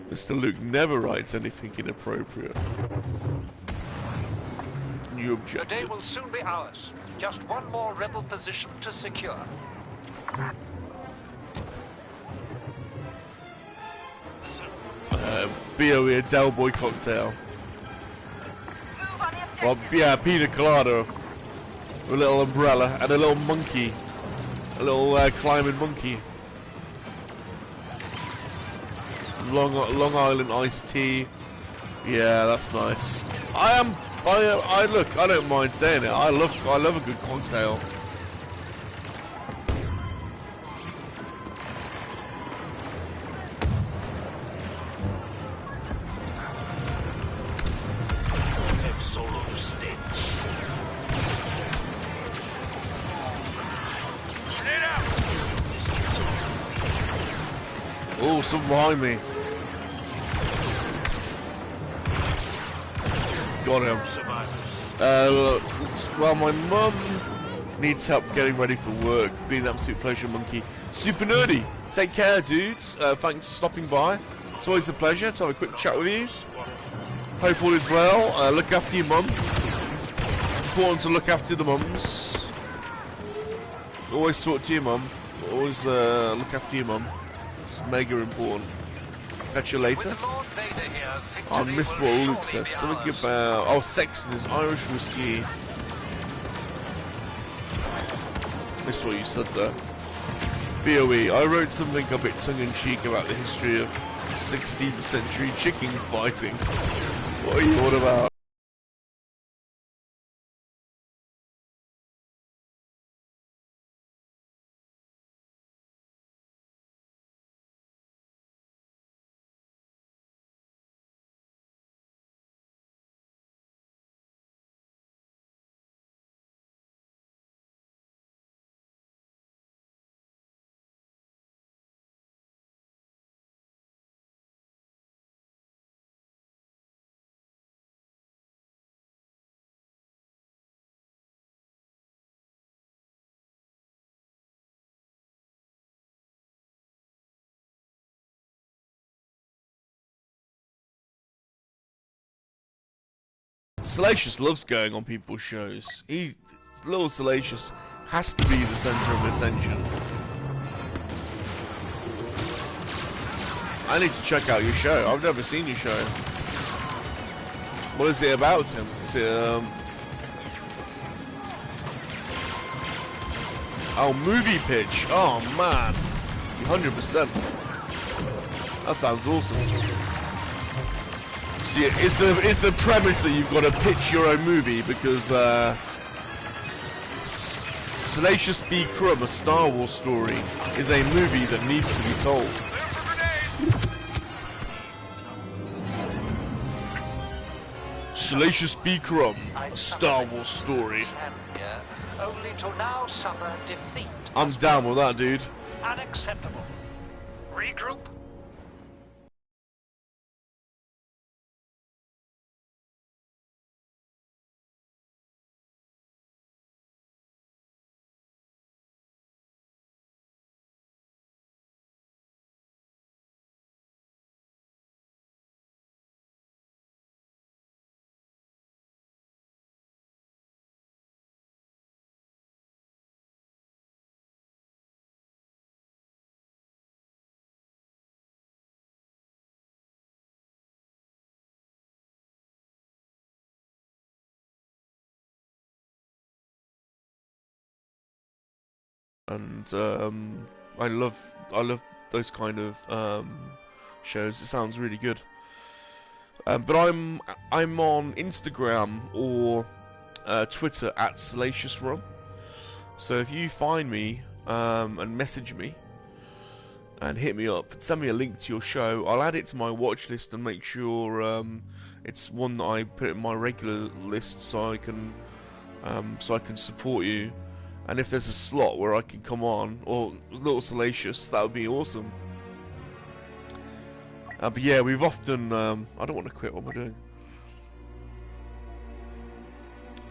Mr. Luke never writes anything inappropriate. New The day objective. will soon be ours. Just one more rebel position to secure. BOE Del Boy cocktail. Move on the objective. Well, yeah, pina colada. With a little umbrella and a little monkey. A little climbing monkey. Long Island iced tea. Yeah, that's nice. I look, I don't mind saying it. I love a good cocktail. Solo stench. Grenade out. Oh, someone behind me. Got him. Survivors. Well, my mum needs help getting ready for work. Being an absolute pleasure, Monkey. Super nerdy. Take care, dudes. Thanks for stopping by. It's always a pleasure to have a quick chat with you. Hope all is well. Look after your mum. Important to look after the mums. Always talk to your mum. Always look after your mum. It's mega important. Catch you later. With the Lord Vader here. I Victory missed will what Luke surely says. be Something ours. about... Oh, Sexton is Irish whiskey. Missed what you said there. BOE, I wrote something a bit tongue-in-cheek about the history of 16th century chicken fighting. What are you on about? Salacious loves going on people's shows. Little Salacious has to be the centre of attention. I need to check out your show. I've never seen your show. What is it about, Tim? Is it, Oh, movie pitch. Oh, man. 100%. That sounds awesome. So yeah, is the premise that you've got to pitch your own movie because Salacious B. Crumb, a Star Wars story, is a movie that needs to be told. Salacious B. Crumb, a Star Wars story. Only to now suffer defeat. I'm down with that, dude. Unacceptable. Regroup. And I love those kind of shows. It sounds really good. But I'm on Instagram or Twitter at SalaciousRum. So if you find me and message me and hit me up, send me a link to your show, I'll add it to my watch list and make sure it's one that I put in my regular list so I can support you. And if there's a slot where I can come on, or Little Salacious, that would be awesome. But yeah, we've often... I don't want to quit, what am I doing?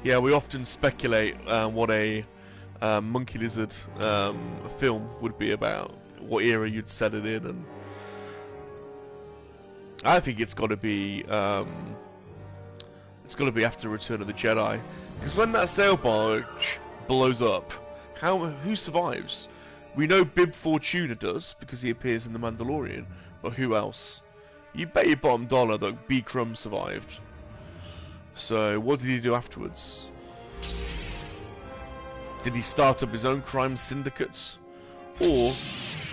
Yeah, we often speculate what a Monkey-Lizard film would be about, what era you'd set it in, and... I think it's got to be... it's got to be after Return of the Jedi. Because when that sail barge blows up, who survives? We know Bib Fortuna does because he appears in The Mandalorian, but who else? You bet your bottom dollar that B. Crumb survived. So what did he do afterwards? Did he start up his own crime syndicates, or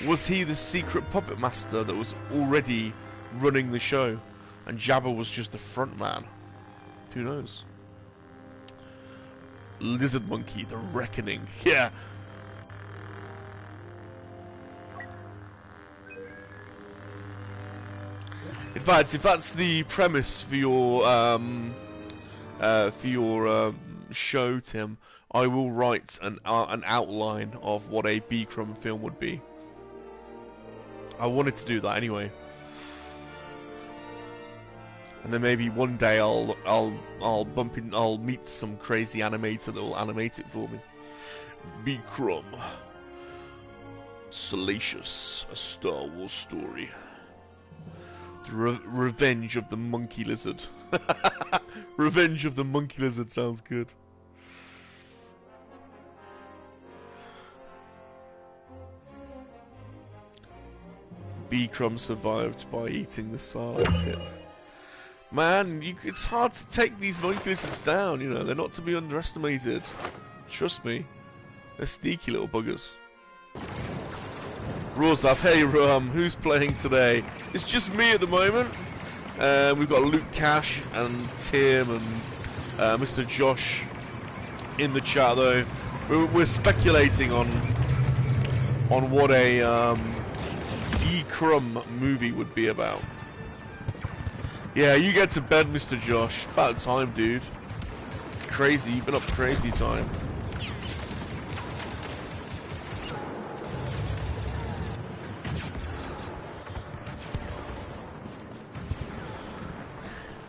was he the secret puppet master that was already running the show and Jabba was just the front man? Who knows? Lizard Monkey, the Reckoning. Yeah. In fact, if that's the premise for your show, Tim, I will write an outline of what a B. Crumb film would be. I wanted to do that anyway. And then maybe one day I'll meet some crazy animator that will animate it for me. B. Crumb, Salacious, a Star Wars story. The Revenge of the Monkey-Lizard. Revenge of the Monkey-Lizard sounds good. B-Crumb survived by eating the Sarlacc pit. Man, it's hard to take these Monkey-Lizards down, you know, they're not to be underestimated. Trust me. They're sneaky little buggers. Rosaf, hey Rum, who's playing today? It's just me at the moment. We've got Luke Cash and Tim and Mr. Josh in the chat though. We're speculating on what a B-Crumb movie would be about. Yeah, you get to bed, Mr. Josh. About time, dude. Crazy, you've been up crazy time.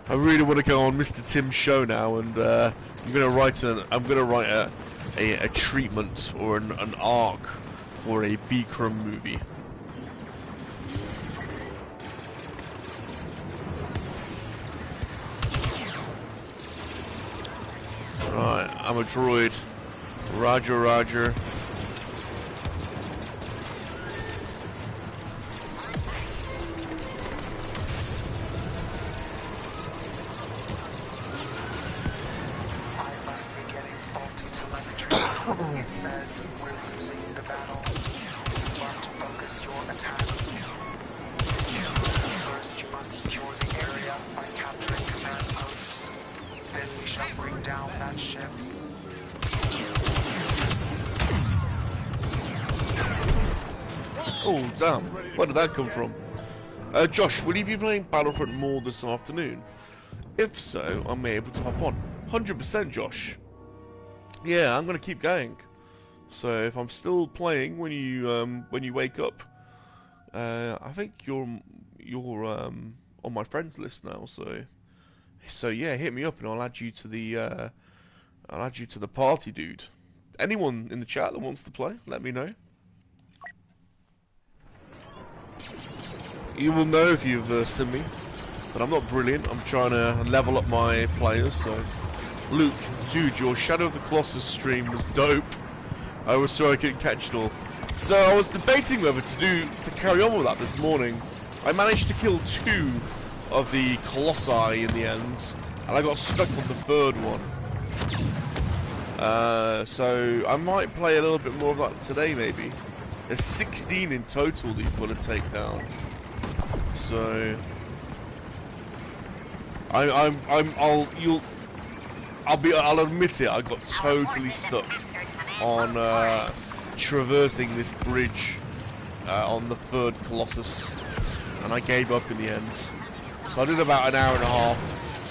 I really want to go on Mr. Tim's show now, and I'm gonna write a treatment or an arc for a B-Crumb movie. Right, I'm a droid. Roger, roger. It says we're losing the battle. You must focus your attacks. First, you must secure the area by capturing command posts. Then we shall bring down that ship. Oh, damn. Where did that come from? Josh, will you be playing Battlefront more this afternoon? If so, I may be able to hop on. 100%, Josh. Yeah, I'm gonna keep going. So if I'm still playing when you wake up, I think you're on my friends list now. So yeah, hit me up and I'll add you to the party, dude. Anyone in the chat that wants to play, let me know. You will know if you've seen me, but I'm not brilliant. I'm trying to level up my players. So, Luke, dude, your Shadow of the Colossus stream was dope. I was sorry I couldn't catch it all. So I was debating whether to carry on with that this morning. I managed to kill 2 of the Colossi in the end, and I got stuck on the 3rd one. So I might play a little bit more of that today, maybe. There's 16 in total that you've got to take down. So I'll admit it. I got totally stuck on traversing this bridge on the 3rd Colossus, and I gave up in the end. So I did about an hour and a half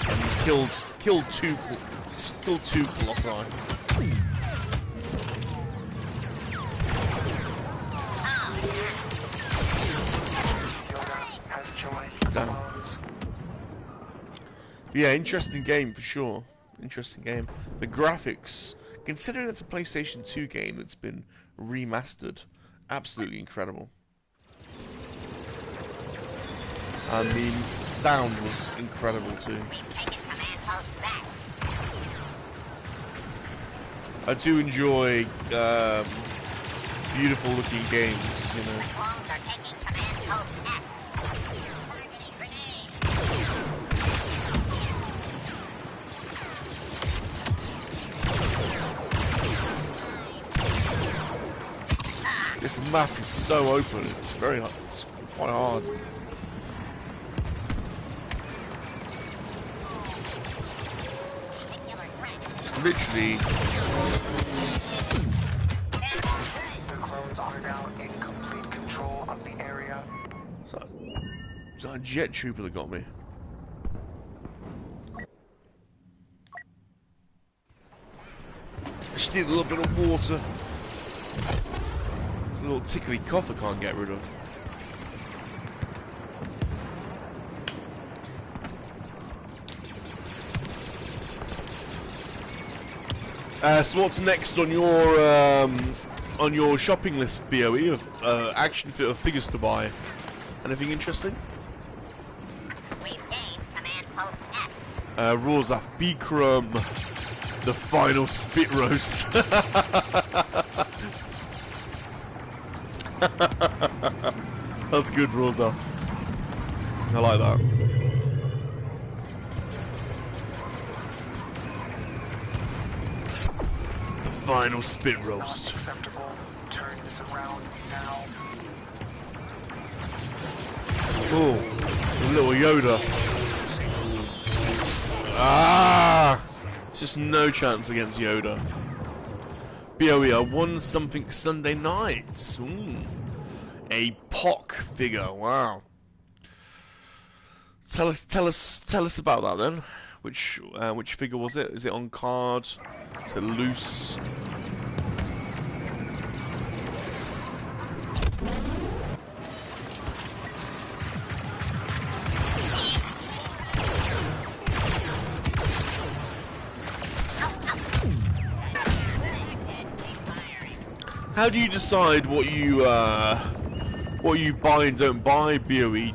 and killed two Colossi. Damn. Yeah, interesting game for sure. Interesting game. The graphics, considering it's a PlayStation 2 game that's been remastered, absolutely incredible. And the sound was incredible too. I do enjoy beautiful looking games, you know. This map is so open, it's very hard, it's quite hard. It's literally... The clones are now in complete control of the area. Is that a jet trooper that got me? I just need a little bit of water. A little tickly cough I can't get rid of. So what's next on your shopping list, BOE, of action figures to buy? Anything interesting? We've gained command post F. Rozaf B-Crumb, the final spit roast. That's good, Rosa. I like that. The final spit It's roast. not acceptable. Turn this around now. Oh, the little Yoda. Ah! It's just no chance against Yoda. BOE, I won something Sunday night. Ooh. A POC figure. Wow. Tell us about that then. Which figure was it? Is it on card? Is it loose? How do you decide what you buy and don't buy, BOE?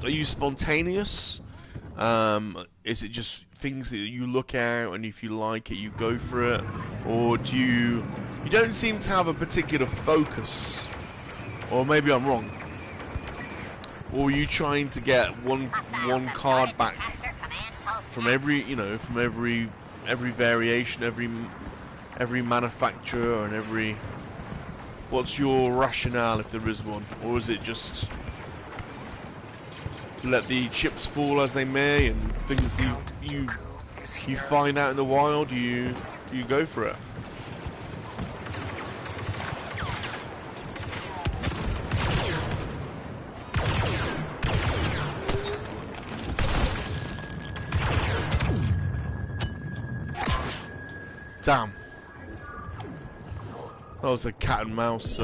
Are you spontaneous? Is it just things that you look at and if you like it you go for it, or do you don't seem to have a particular focus? Or maybe I'm wrong. Or are you trying to get one card back from every variation, every manufacturer and every... What's your rationale, if there is one? Or is it just let the chips fall as they may, and things you find out in the wild, you go for it? Damn. That was a cat and mouse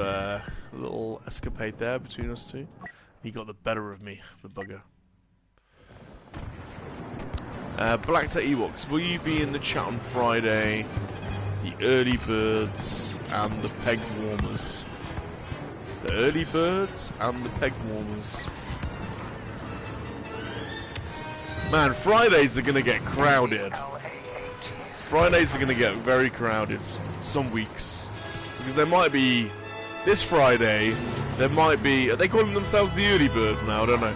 little escapade there between us two. He got the better of me, the bugger. Black to Ewoks, will you be in the chat on Friday? The early birds and the peg warmers. The early birds and the peg warmers. Man, Fridays are gonna get crowded. Fridays are gonna get very crowded some weeks. Because there might be, this Friday, there might be, are they calling themselves the early birds now? I don't know.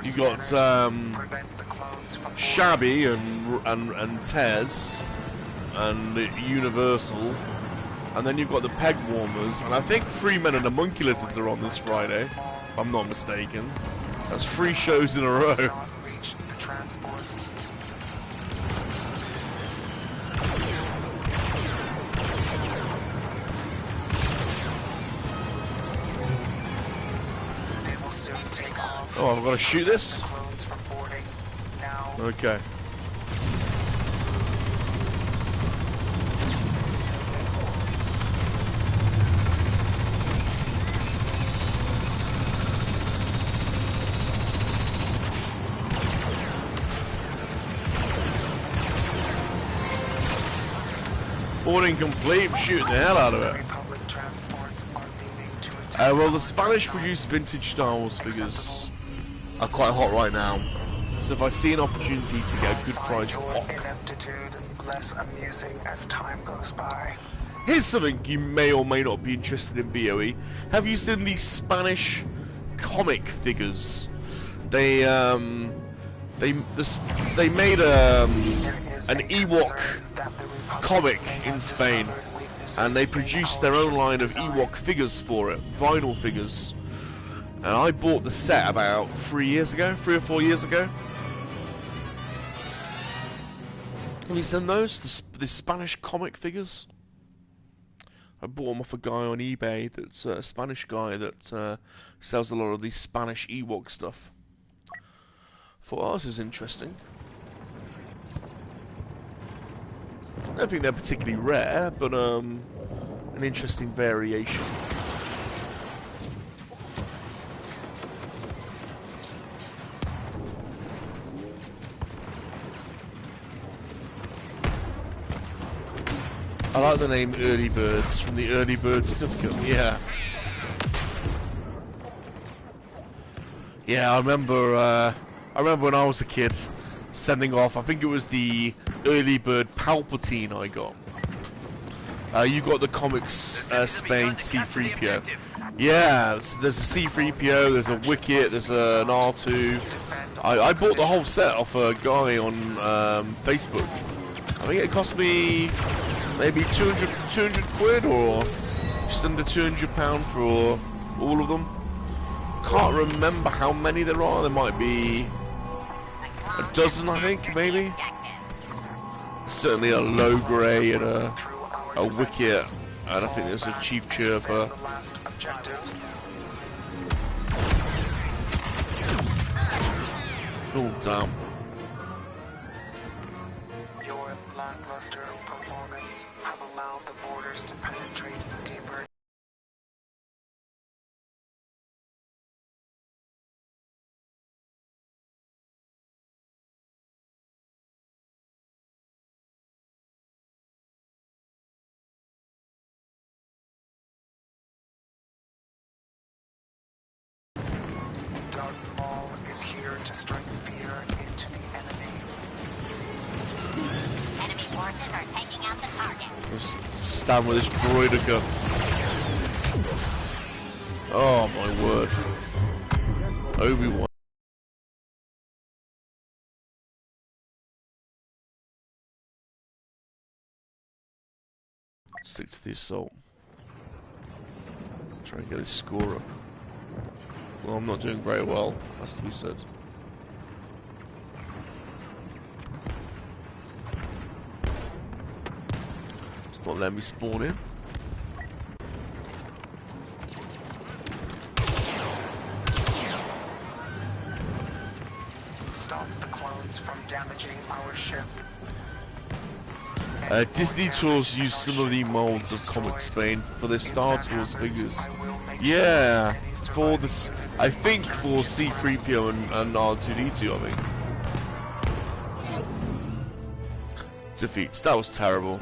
You got Shabby and Tez and Universal, and then you've got the peg warmers, and I think Three Men and the Monkey-Lizards are on this Friday, if I'm not mistaken. That's 3 shows in a row. Oh, I've got to shoot this? Okay. Boarding complete, shooting the hell out of it. Well, the Spanish-produced vintage Star Wars figures are quite hot right now, so if I see an opportunity to get a good price less amusing as time goes by. Here's something you may or may not be interested in, BOE. Have you seen these Spanish comic figures? They made an Ewok comic in Spain, and they produced their own line of Ewok figures for it, vinyl figures. And I bought the set about 3 or 4 years ago. Have you seen those? The Spanish comic figures? I bought them off a guy on eBay that's a Spanish guy that sells a lot of these Spanish Ewok stuff. Thought, oh, this is interesting. I don't think they're particularly rare, but an interesting variation. I like the name Early Birds from the Early Bird certificate. Yeah. Yeah, I remember when I was a kid sending off, I think it was the Early Bird Palpatine I got. You got the comics Spain C-3PO. Yeah, there's a C-3PO, there's a Wicket, there's an R2. I bought the whole set off a guy on Facebook. I think it cost me maybe 200 quid or just under £200 for all of them. Can't remember how many there are. There might be a dozen, I think, maybe. Certainly a low grey and a Wicket, and I think there's a Chief Chirper. Oh damn. Your lackluster performance have allowed the borders to penetrate deeper. Darth Maul is here to strike fear into the enemy. Enemy forces are taking out the target. Just stand with this droidica. Oh my word. Obi-Wan. Stick to the assault. Try and get this score up. Well, I'm not doing very well, has to be said. It's not letting me spawn in. Stop the clones from damaging our ship. Disney Tours used some of the molds of Comic Spain for their Star Wars figures. Yeah, for this, I think for C-3PO and R2-D2, I think. Defeats, that was terrible.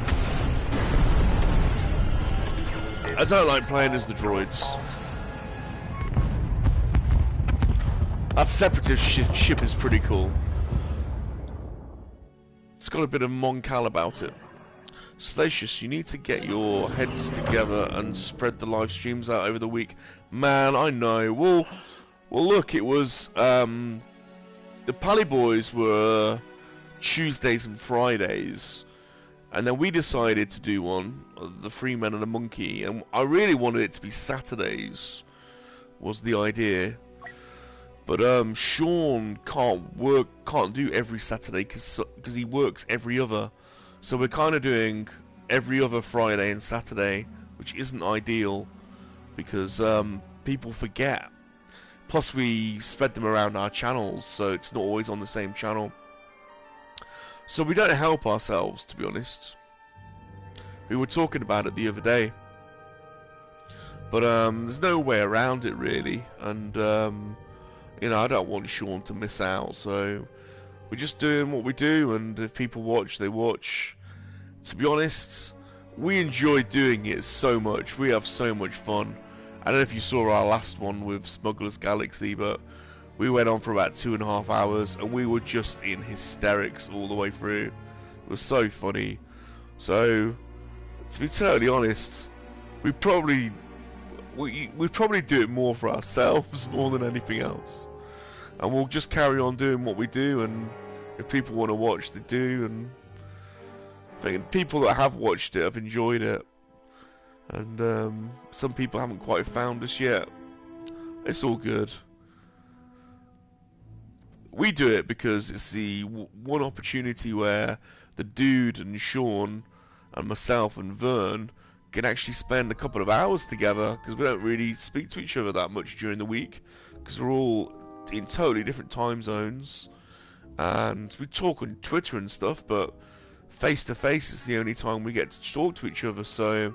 I don't like playing as the droids. That Separatist ship is pretty cool. It's got a bit of Moncal about it. Salacious, you need to get your heads together and spread the live streams out over the week. Man, I know. Well, look, it was the Pally Boys were Tuesdays and Fridays, and then we decided to do one, the Three Men and a Monkey, and I really wanted it to be Saturdays. Was the idea, but Sean can't do every Saturday because he works every other. So we're kind of doing every other Friday and Saturday, which isn't ideal because people forget. Plus we spread them around our channels, so it's not always on the same channel. So we don't help ourselves, to be honest. We were talking about it the other day. But there's no way around it really, and you know, I don't want Sean to miss out, so we're just doing what we do, and if people watch, they watch. To be honest, we enjoy doing it so much. We have so much fun. I don't know if you saw our last one with Smuggler's Galaxy, but we went on for about 2.5 hours, and we were just in hysterics all the way through. It was so funny. So, to be totally honest, we'd probably do it more for ourselves more than anything else. And we'll just carry on doing what we do, and if people want to watch, they do, and I think people that have watched it have enjoyed it, and some people haven't quite found us yet. It's all good. We do it because it's the one opportunity where the dude and Sean and myself and Vern can actually spend a couple of hours together, because we don't really speak to each other that much during the week because we're all in totally different time zones, and we talk on Twitter and stuff, but face to face is the only time we get to talk to each other. So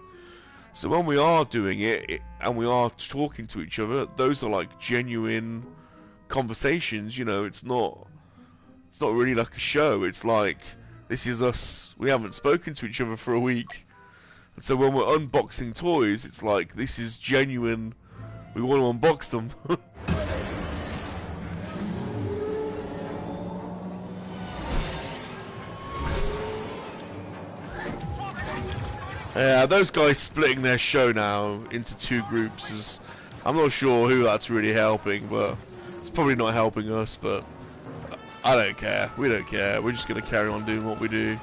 when we are doing it and we are talking to each other, those are like genuine conversations, you know. It's not really like a show. It's like, this is us. We haven't spoken to each other for a week, and so when we're unboxing toys, it's like, this is genuine. We want to unbox them. Yeah, those guys splitting their show now into two groups is I'm not sure who that's really helping, but it's probably not helping us, but I don't care. We don't care. We're just going to carry on doing what we do.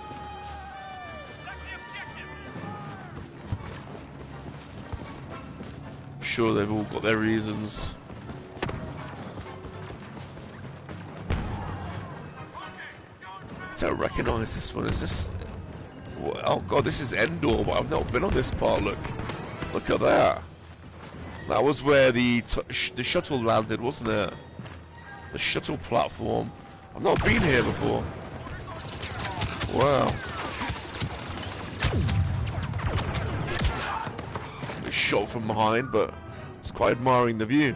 I'm sure they've all got their reasons. I don't recognise this one. Is this... Oh god, this is Endor, but I've not been on this part. Look at that. That was where the shuttle landed, wasn't it? The shuttle platform. I've not been here before. Wow. It's shot from behind, but it's quite admiring the view.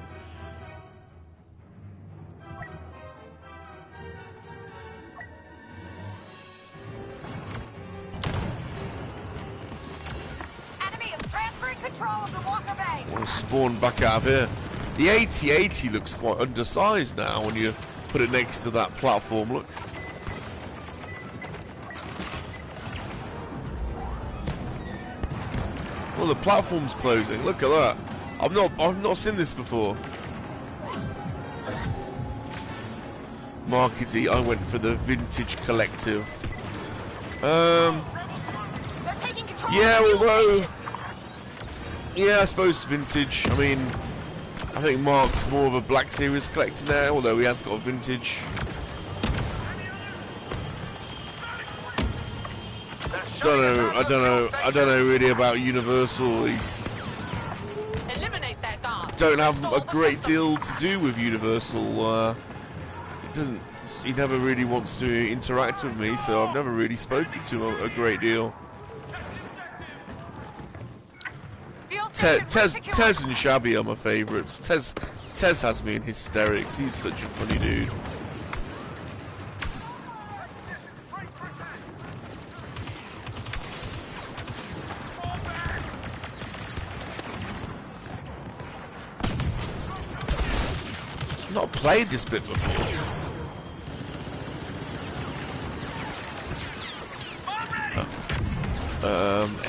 Spawn back out of here. The AT-80 looks quite undersized now when you put it next to that platform. Look. Well, the platform's closing. Look at that. I've not seen this before. Markety. I went for the vintage collective. Yeah, although. Yeah, I suppose vintage. I mean, I think Mark's more of a Black Series collector now, although he has got a vintage. I don't know really about Universal. Don't have a great deal to do with Universal. He never really wants to interact with me, so I've never really spoken to him a great deal. Tez and Shabby are my favourites. Tez has me in hysterics. He's such a funny dude. I've not played this bit before.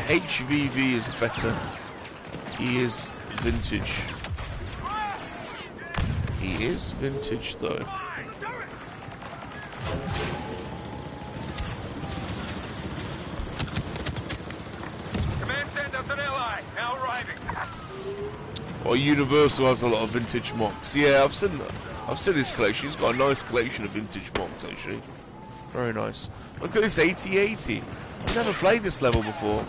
HVV is better. He is vintage. He is vintage though. Command sent us an ally. Now arriving. Well, Universal has a lot of vintage mocks. Yeah, I've seen his collection. He's got a nice collection of vintage mocks actually. Very nice. Look at this AT-80. I've never played this level before.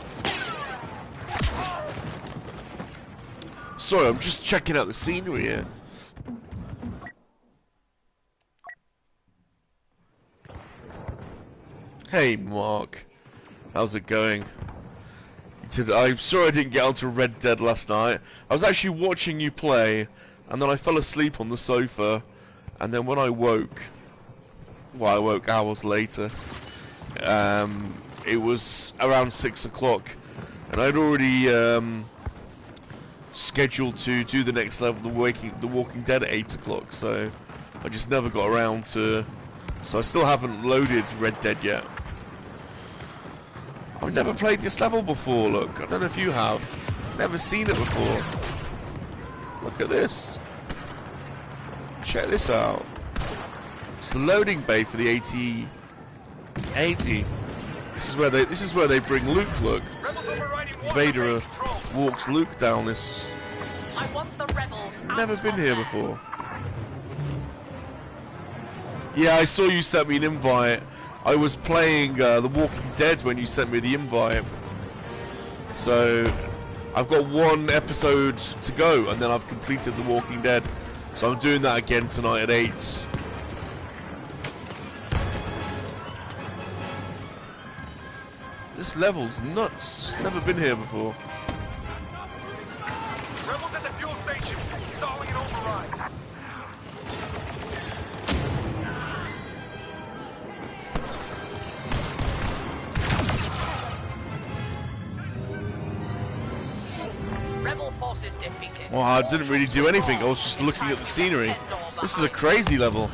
Sorry, I'm just checking out the scenery here. Hey, Mark. How's it going? I'm sorry I didn't get onto Red Dead last night. I was actually watching you play, and then I fell asleep on the sofa, and then when I woke... Well, I woke hours later. It was around 6 o'clock, and I'd already... scheduled to do the next level, the Walking Dead at 8 o'clock, so I just never got around to... So I still haven't loaded Red Dead yet. I've never played this level before, look. I don't know if you have. Never seen it before. Look at this. Check this out. It's the loading bay for the AT-80. This is where they bring Luke, look. Vader walks Luke down this. I want the rebels. Never been here before. Yeah, I saw you sent me an invite. I was playing The Walking Dead when you sent me the invite. So I've got one episode to go, and then I've completed The Walking Dead. So I'm doing that again tonight at 8. This level's nuts. Never been here before. Rebels at the fuel station. Stalling an override. Rebel forces defeated. Well, I didn't really do anything. I was just looking at the scenery. This is a crazy level.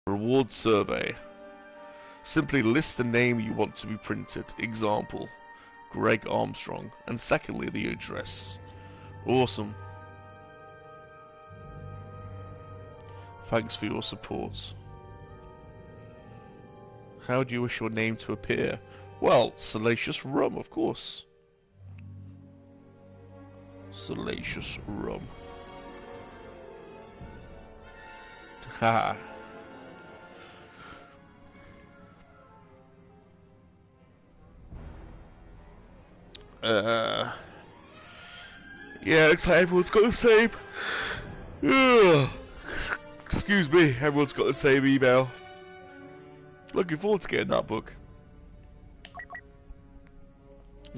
Reward survey. Simply list the name you want to be printed. Example, Greg Armstrong. And secondly, the address. Awesome. Thanks for your support. How do you wish your name to appear? Well, Salacious Rum, of course. Salacious Rum. Ha. Yeah, looks like everyone's got the same. Ugh. Excuse me, everyone's got the same email. Looking forward to getting that book.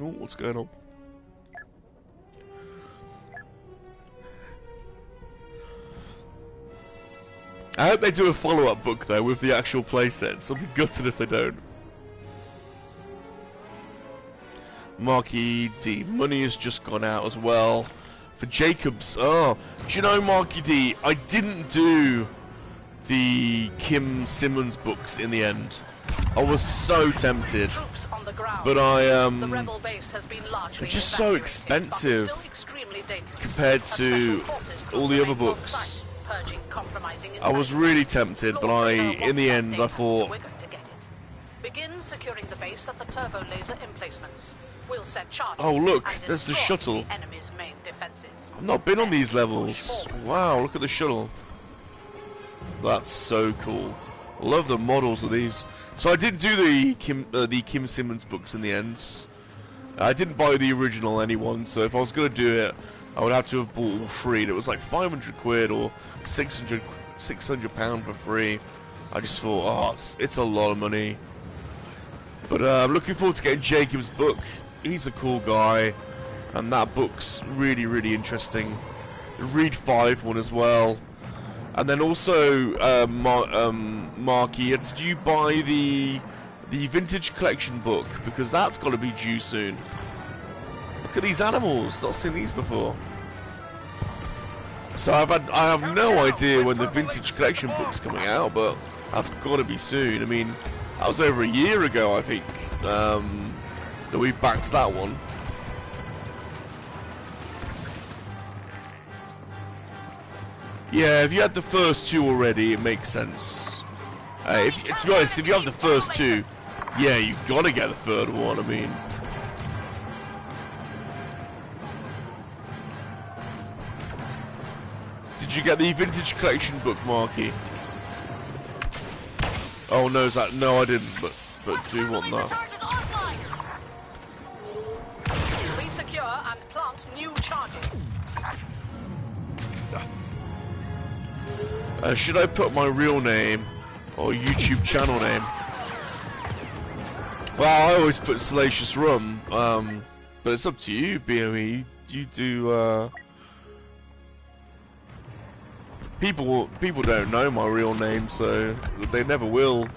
Oh, what's going on? I hope they do a follow-up book though with the actual playsets. I'll be gutted if they don't. Marky D, money has just gone out as well. For Jacobs, oh, do you know, Marky D, I didn't do the Kim Simmons books in the end. I was so tempted, but they're just so expensive compared to all the other books. I was really tempted, but in the end, I thought. Begin securing the base at the turbo laser emplacements. We'll set charges. Oh look, there's the shuttle. The enemy's main defenses. I've not been on these levels. Wow, look at the shuttle. That's so cool. I love the models of these. So I didn't do the Kim Simmons books in the end. I didn't buy the original anyone, so if I was going to do it, I would have to have bought all three. And it was like 500 quid or 600 £600 for free. I just thought, oh, it's a lot of money. But I'm looking forward to getting Jacob's book. He's a cool guy, and that book's really, really interesting. Read 5 one as well. And then also, Marky, did you buy the vintage collection book? Because that's got to be due soon. Look at these animals. Not seen these before. So I have no idea when the vintage collection book's coming out, but that's got to be soon. I mean, that was over a year ago, I think, that we backed that one. Yeah, if you had the first 2 already, it makes sense. To be honest, if you have the first 2, yeah, you've got to get the third one, I mean. Did you get the vintage collection book, Marky? Oh no, no, I didn't, but do want that. Resecure and plant new charges. Should I put my real name or YouTube channel name? Well, I always put Salacious Rum, but it's up to you, BOE. You do. People don't know my real name, so they never will.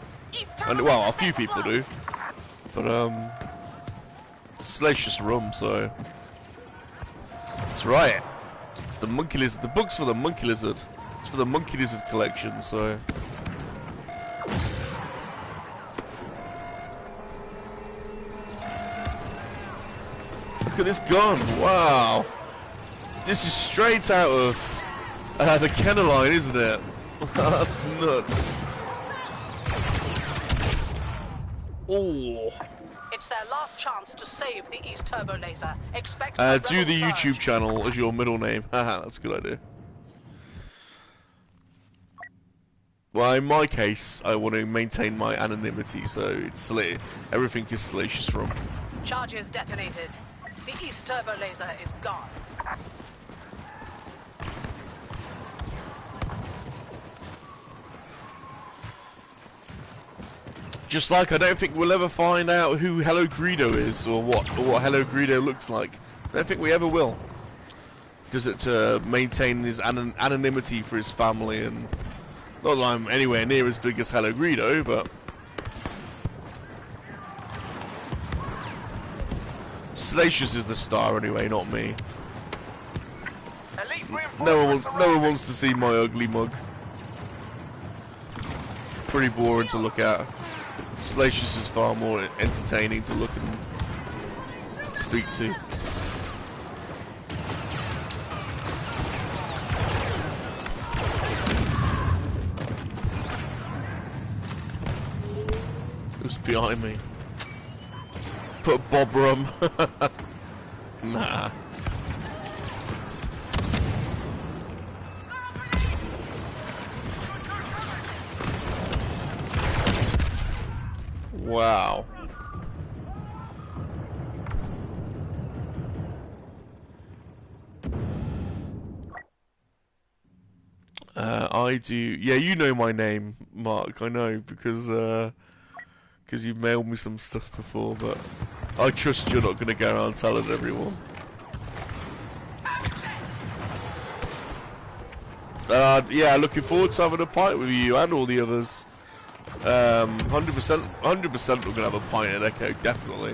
And well, a few people do, but Salacious Rum. So that's right. It's the Monkey-Lizard. The book's for the Monkey-Lizard. It's for the Monkey-Lizard collection. So look at this gun. Wow, this is straight out of the Kenner line, isn't it? That's nuts. Oh. It's their last chance to save the East Turbo Laser. Expect do the YouTube channel as your middle name. Haha, that's a good idea. Well, in my case, I want to maintain my anonymity, so it's everything is Salacious Rum. Charges detonated. The East Turbo Laser is gone. Just like I don't think we'll ever find out who Hello Greedo is or what Hello Greedo looks like. I don't think we ever will. Does it to maintain his anonymity for his family, and not that I'm anywhere near as big as Hello Greedo, but Salacious is the star anyway, not me. No one wants to see my ugly mug. pretty boring to look at. Salacious is far more entertaining to look and speak to. Who's behind me? Put Bob Rum. Nah. Wow. I do. Yeah, you know my name, Mark. I know because you've mailed me some stuff before, but I trust you're not going to go around telling everyone. Yeah, looking forward to having a pint with you and all the others. 100%, 100% we're gonna have a pint at Echo, definitely.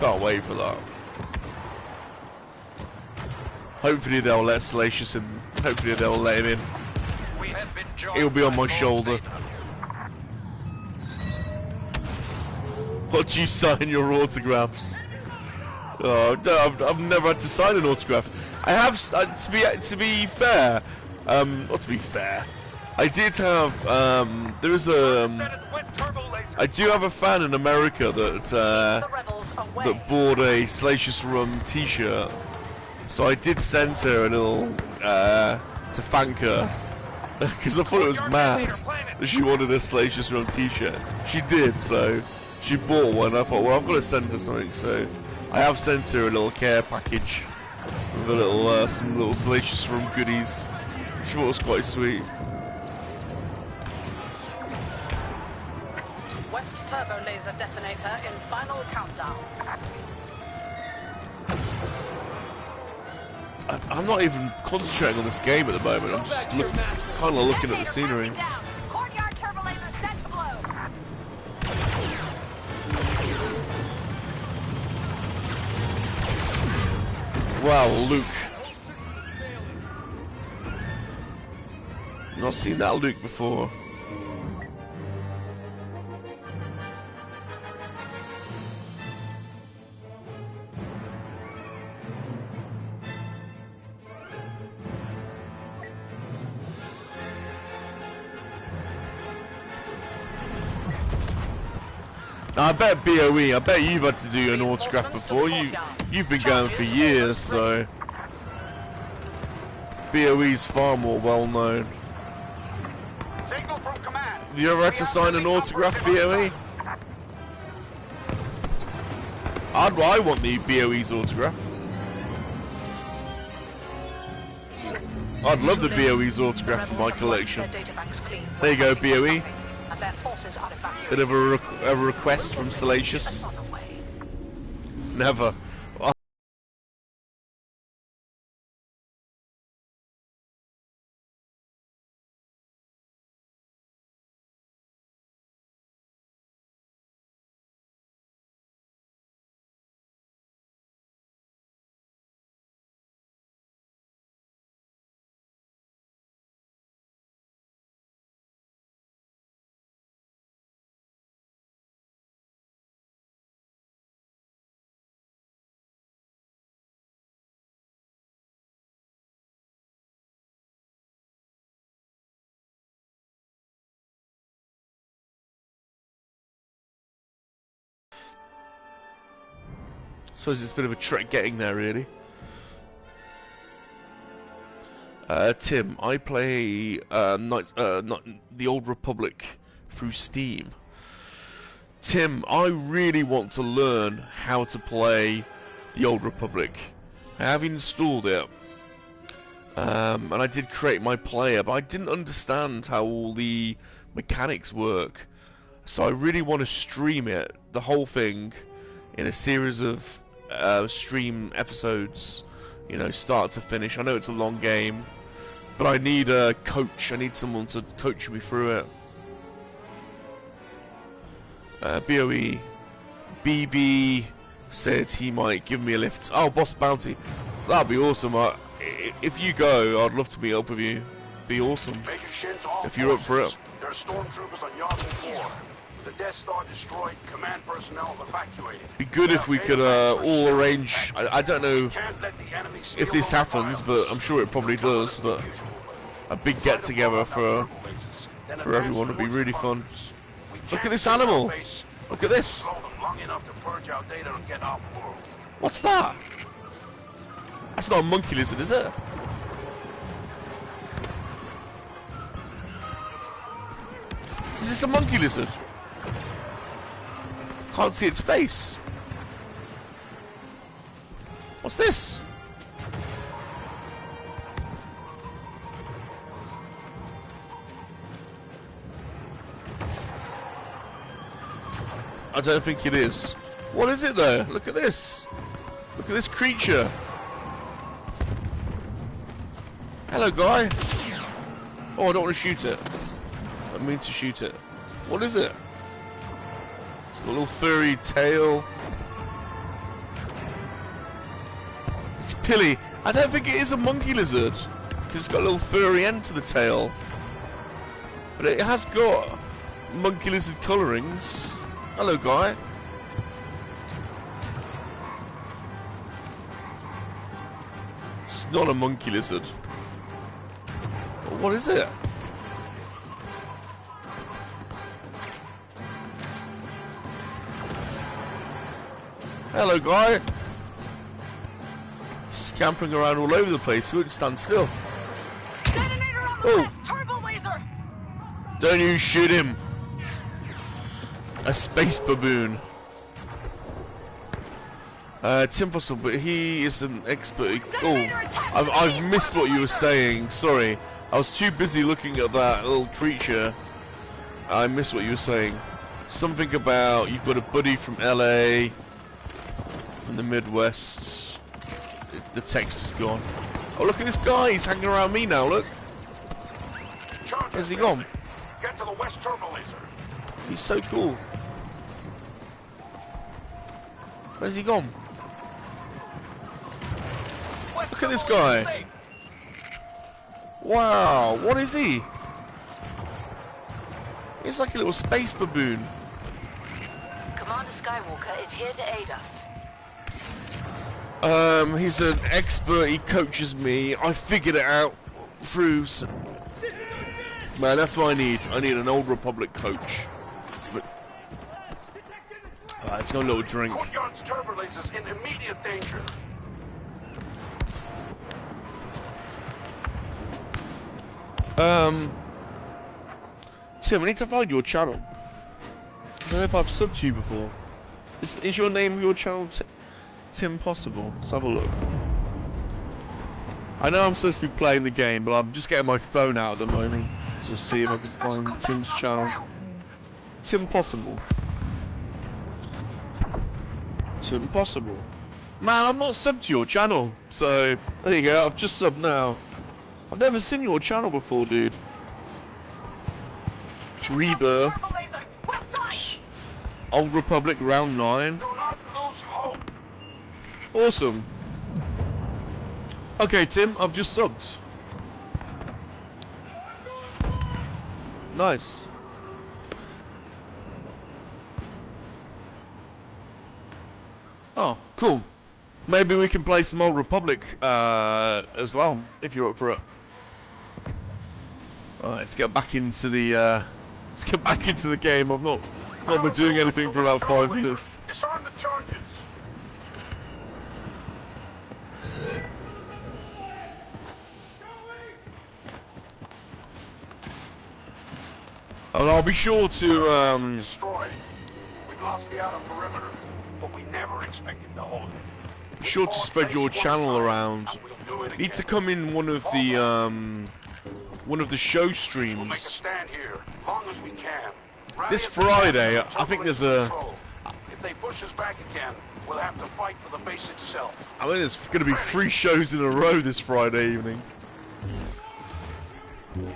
Can't wait for that. Hopefully they'll let Salacious in. Hopefully they'll let him in. He'll be on my shoulder. What do you sign your autographs? Oh, I've never had to sign an autograph. I have, to be fair, not to be fair. I did have, I do have a fan in America that bought a Salacious Rum t-shirt. So I did send her a little, to thank her. Because I thought it was mad that she wanted a Salacious Rum t-shirt. She did, so she bought one. I thought, well, I've got to send her something, so I have sent her a little care package with a little, some little Salacious Rum goodies. Which I thought was quite sweet. West turbo laser detonator in final countdown. I'm not even concentrating on this game at the moment. I'm just kind of looking at the scenery. Courtyard turbo laser set to blow. Wow, Luke. Not seen that Luke before. Now, I bet BOE, I bet you've had to do an autograph before. You've been going for years, so BOE's far more well known. Signal from command. Have you ever had to sign an autograph, BOE? I want the BOE's autograph. I'd love the BOE's autograph for my collection. There you go, BOE. Bit of a request from Salacious. Never. I suppose it's a bit of a trek getting there, really. Tim, I play not the Old Republic through Steam. Tim, I really want to learn how to play the Old Republic. I have installed it, and I did create my player, but I didn't understand how all the mechanics work. So I really want to stream it, the whole thing, in a series of stream episodes, you know, start to finish. I know it's a long game, but I need a coach. I need someone to coach me through it. BOE BB said he might give me a lift. Oh, Boss Bounty, that'd be awesome. If you go, I'd love to meet up with you. Be awesome if you're up for it. stormtroopers on Yavin 4. The Death Star destroyed, command personnel evacuated. Be good if we could all arrange. I don't know if this happens, but I'm sure it probably does. But a big get together for everyone would be really fun. Look at this animal. Look at this. What's that? That's not a monkey lizard, is it? Is this a monkey lizard? Can't see its face. What's this? I don't think it is. What is it though? Look at this. Look at this creature. Hello, guy. Oh, I don't want to shoot it. I mean to shoot it. What is it? It's got a little furry tail. It's pilly. I don't think it is a monkey lizard because it's got a little furry end to the tail. But it has got monkey lizard colorings. Hello, guy. It's not a monkey lizard. What is it? Hello, guy. Scampering around all over the place. He wouldn't stand still. Detonator on the west! Turbo laser! Don't you shoot him. A space baboon. Tim Possible, but he is an expert. Oh, I've missed what you were saying. Sorry. I was too busy looking at that little creature. I missed what you were saying. Something about you've got a buddy from LA, from the Midwest. The text is gone. Oh, look at this guy. He's hanging around me now. Look. Where's he gone? Get to the west turbo laser. He's so cool. Where's he gone? Look at this guy. Wow, what is he? He's like a little space baboon. Commander Skywalker is here to aid us. He's an expert, he coaches me. I figured it out through... Man, that's what I need. I need an Old Republic coach. But... let's go a little drink. Courtyard's turbo laser's in immediate danger. Tim, I need to find your channel. I don't know if I've subbed to you before. Is your name of your channel Tim Possible? Let's have a look. I know I'm supposed to be playing the game, but I'm just getting my phone out at the moment to see if I can find Tim's channel. Tim Possible. Tim Possible. Man, I'm not subbed to your channel, so there you go. I've just subbed now. I've never seen your channel before, dude. Rebirth. Old Republic Round 9. Awesome. Okay, Tim, I've just subbed. Nice. Oh, cool. Maybe we can play some Old Republic as well, if you're up for it. Alright, let's get back into the game. I've not been doing anything for about 5 minutes. Disarm the charges. And I'll be sure to Destroyed. We lost the outer perimeter, but we never expected to hold it. be sure to spread your channel around. Need to come in one of the show We'll make a streams stand here, long as we can. this Friday. I think there's a. If they push us back again, we'll have to fight for the base itself. I think there's going to be 3 shows in a row this Friday evening.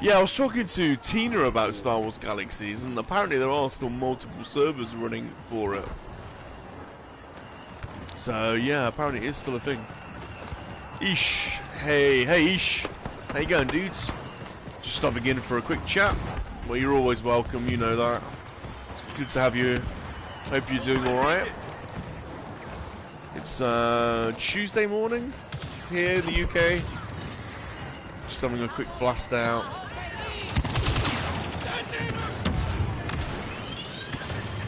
Yeah, I was talking to Tina about Star Wars Galaxies, and apparently there are still multiple servers running for it. So yeah, apparently it is still a thing. Ish, hey Ish, how you going, dudes? Just stopping in for a quick chat. Well, you're always welcome, you know that. It's good to have you. Hope you're doing alright. It's Tuesday morning here in the UK. Just having a quick blast out.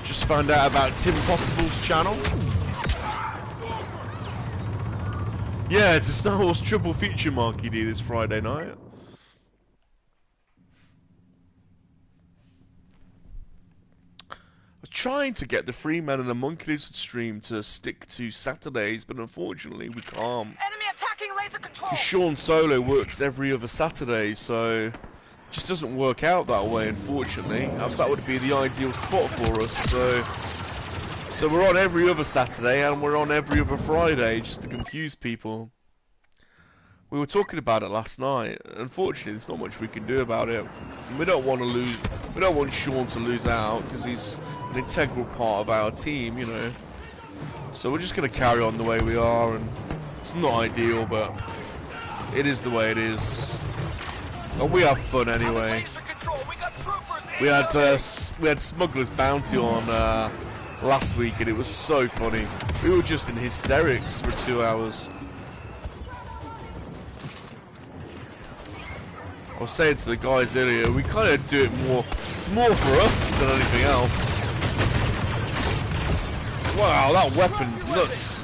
Just found out about Tim Possible's channel. Yeah, it's a Star Wars triple feature Marky D this Friday night. I was trying to get the Freeman and the Monkey-Lizard stream to stick to Saturdays, but unfortunately we can't. Enemy attacking laser control. Sean Solo works every other Saturday, so it just doesn't work out that way, unfortunately. Else that would be the ideal spot for us. So we're on every other Saturday and we're on every other Friday, just to confuse people. We were talking about it last night. Unfortunately, there's not much we can do about it. We don't want to lose. We don't want Sean to lose out because he's an integral part of our team, you know. So we're just going to carry on the way we are, and it's not ideal, but it is the way it is. And we have fun anyway. We had Smuggler's Bounty on last week, and it was so funny. We were just in hysterics for 2 hours. I was saying to the guys earlier, we kind of do it more. It's more for us than anything else. Wow, that weapon's nuts.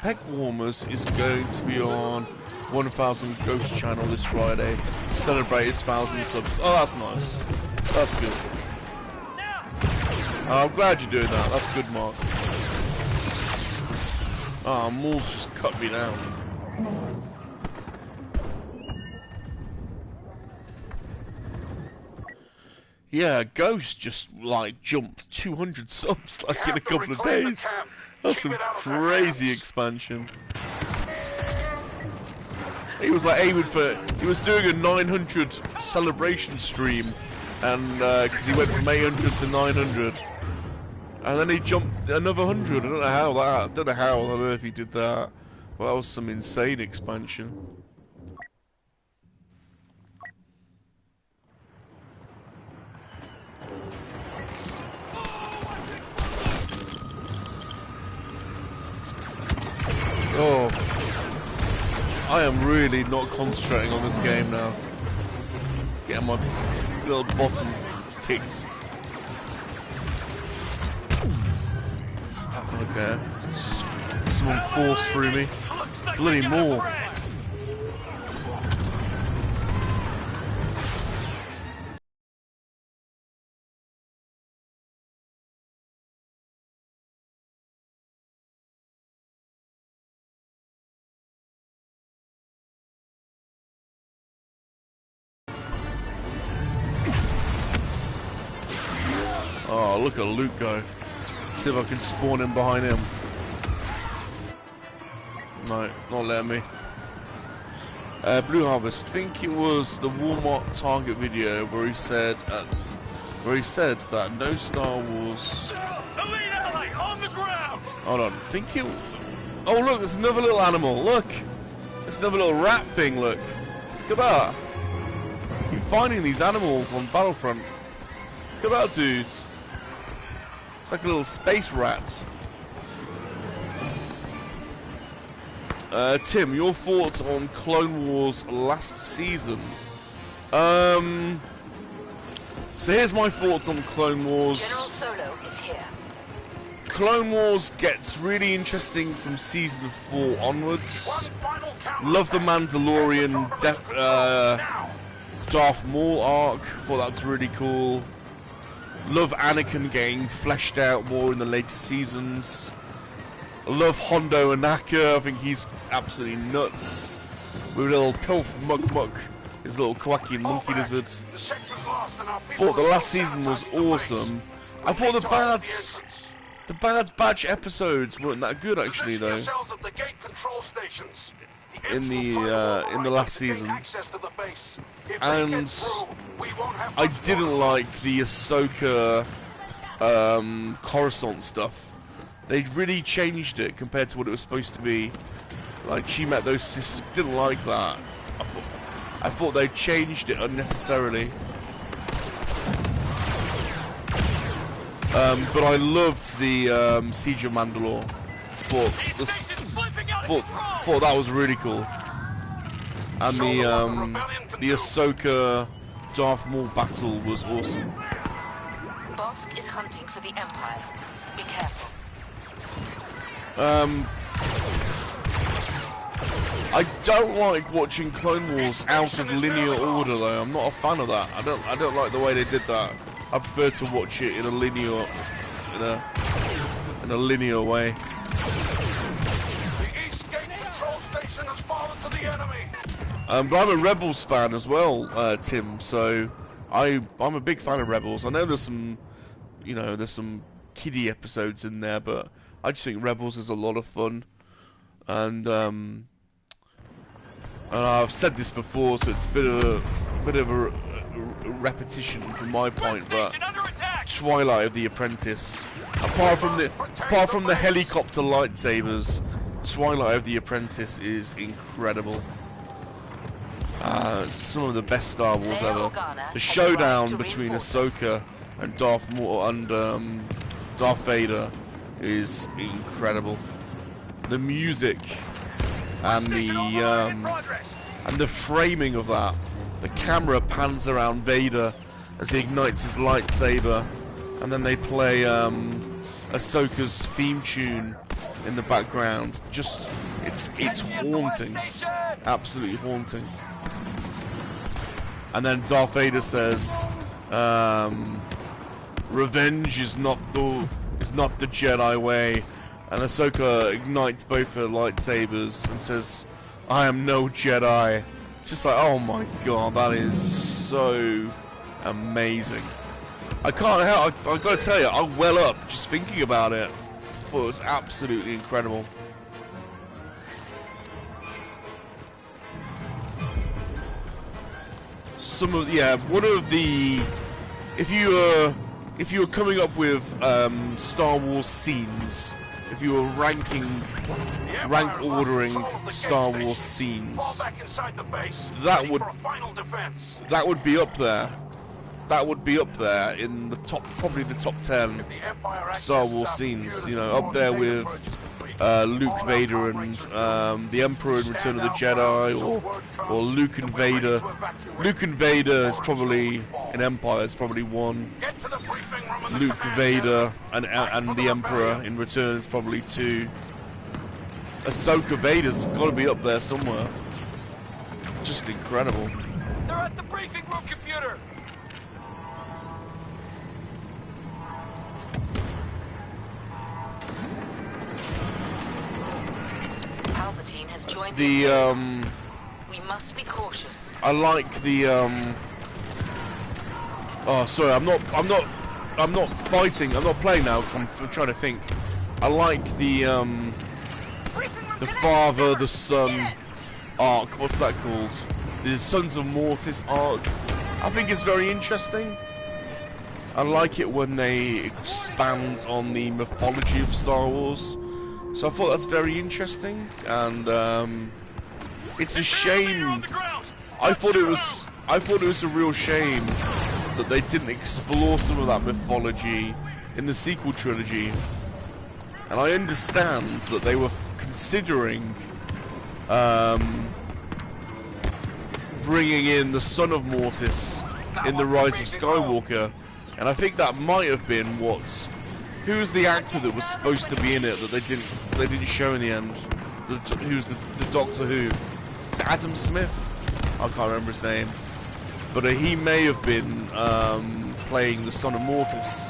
Peg Warmers is going to be on 1000 Ghost channel this Friday to celebrate his 1000 subs. Oh, that's nice. That's good. I'm glad you're doing that. That's good, Mark. Ah, Maul's just cut me down. Yeah, Ghost just like jumped 200 subs like in a couple of days. That's some crazy expansion. He was like aiming for. He was doing a 900 celebration stream, and because he went from 800 to 900, and then he jumped another 100. I don't know how that. I don't know how on earth he did that. Well, that was some insane expansion. Oh. I am really not concentrating on this game now. Getting my little bottom kicked. Okay. Someone forced through me. Bloody more. Oh, look at Luke go. See if I can spawn in behind him. No, not letting me. Blue Harvest. Think it was the Walmart Target video where he said that no Star Wars. Elite ally on the ground. Hold on. Think it. Oh look, there's another little animal. Look, there's another little rat thing. Look at that. You're finding these animals on Battlefront. Look at that, dudes. It's like a little space rat. Tim, your thoughts on Clone Wars last season? So here's my thoughts on Clone Wars. General Solo is here. Clone Wars gets really interesting from season 4 onwards. Love the Mandalorian Darth Maul arc. Thought that's really cool. Love Anakin getting fleshed out more in the later seasons. I love Hondo Anaka. I think he's absolutely nuts. With a little Pilf Muck, his little Kowakian Monkey-Lizard. Thought the last season was awesome. I thought The Bad Batch episodes weren't that good actually, Position though. yourselves at the gate control stations. The In Imps the, will try to in the override last to gain season. access to the base. If And they get through, we won't have I much didn't more to like lose. the Ahsoka Coruscant stuff. They really changed it compared to what it was supposed to be. Like, she met those sisters. Didn't like that. I thought they changed it unnecessarily. But I loved the Siege of Mandalore. Thought that was really cool. And the Ahsoka Darth Maul battle was awesome. Bosk is hunting for the Empire. Be careful. I don't like watching Clone Wars out of linear order, though. I'm not a fan of that. I don't like the way they did that. I prefer to watch it in a linear linear way. The East Gate control station has fallen to the enemy. But I'm a Rebels fan as well, Tim. So I'm a big fan of Rebels. I know there's some, there's some kiddie episodes in there, but I just think Rebels is a lot of fun. And I've said this before, so it's a bit of a repetition from my point, but Twilight of the Apprentice. Apart from the helicopter lightsabers, Twilight of the Apprentice is incredible. Some of the best Star Wars ever. The showdown between Ahsoka and Darth Maul and Darth Vader is incredible. The music and the framing of that. The camera pans around Vader as he ignites his lightsaber, and then they play Ahsoka's theme tune in the background. Just it's haunting, absolutely haunting. And then Darth Vader says, "Revenge is not the Jedi way." And Ahsoka ignites both her lightsabers and says, "I am no Jedi." Just like, oh my god, that is so amazing. I can't help, I gotta tell you, I well up just thinking about it. I thought it was absolutely incredible. One of the, if you were coming up with Star Wars scenes, if you were rank ordering Star Wars scenes, that would be up there. That would be up there in the top, probably the top 10 Star Wars scenes. Up there with Luke, Vader, and the Emperor in Return of the Jedi, or Luke and Vader. Luke and Vader is probably in Empire. It's probably 1. Luke, Vader, and the Emperor in Return is probably 2. Ahsoka Vader's got to be up there somewhere. Just incredible. They're at the briefing room computer. Palpatine has joined We must be cautious. I like the Oh, sorry. I'm not fighting. I'm not playing now because I'm trying to think. I like the father, the son arc. What's that called? The Sons of Mortis arc. I think it's very interesting. I like it when they expand on the mythology of Star Wars. So I thought that's very interesting, and it's a shame. I thought it was a real shame that they didn't explore some of that mythology in the sequel trilogy. And I understand that they were considering bringing in the Son of Mortis in The Rise of Skywalker, and I think that might have been who's the actor that was supposed to be in it that they didn't show in the end? Who's the Doctor Who? Is it Adam Smith? I can't remember his name, but he may have been playing the Son of Mortis.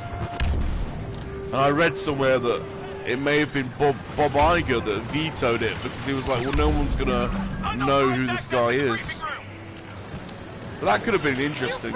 And I read somewhere that it may have been Bob Iger that vetoed it because he was like, well, no one's gonna know who this guy is. But that could have been interesting.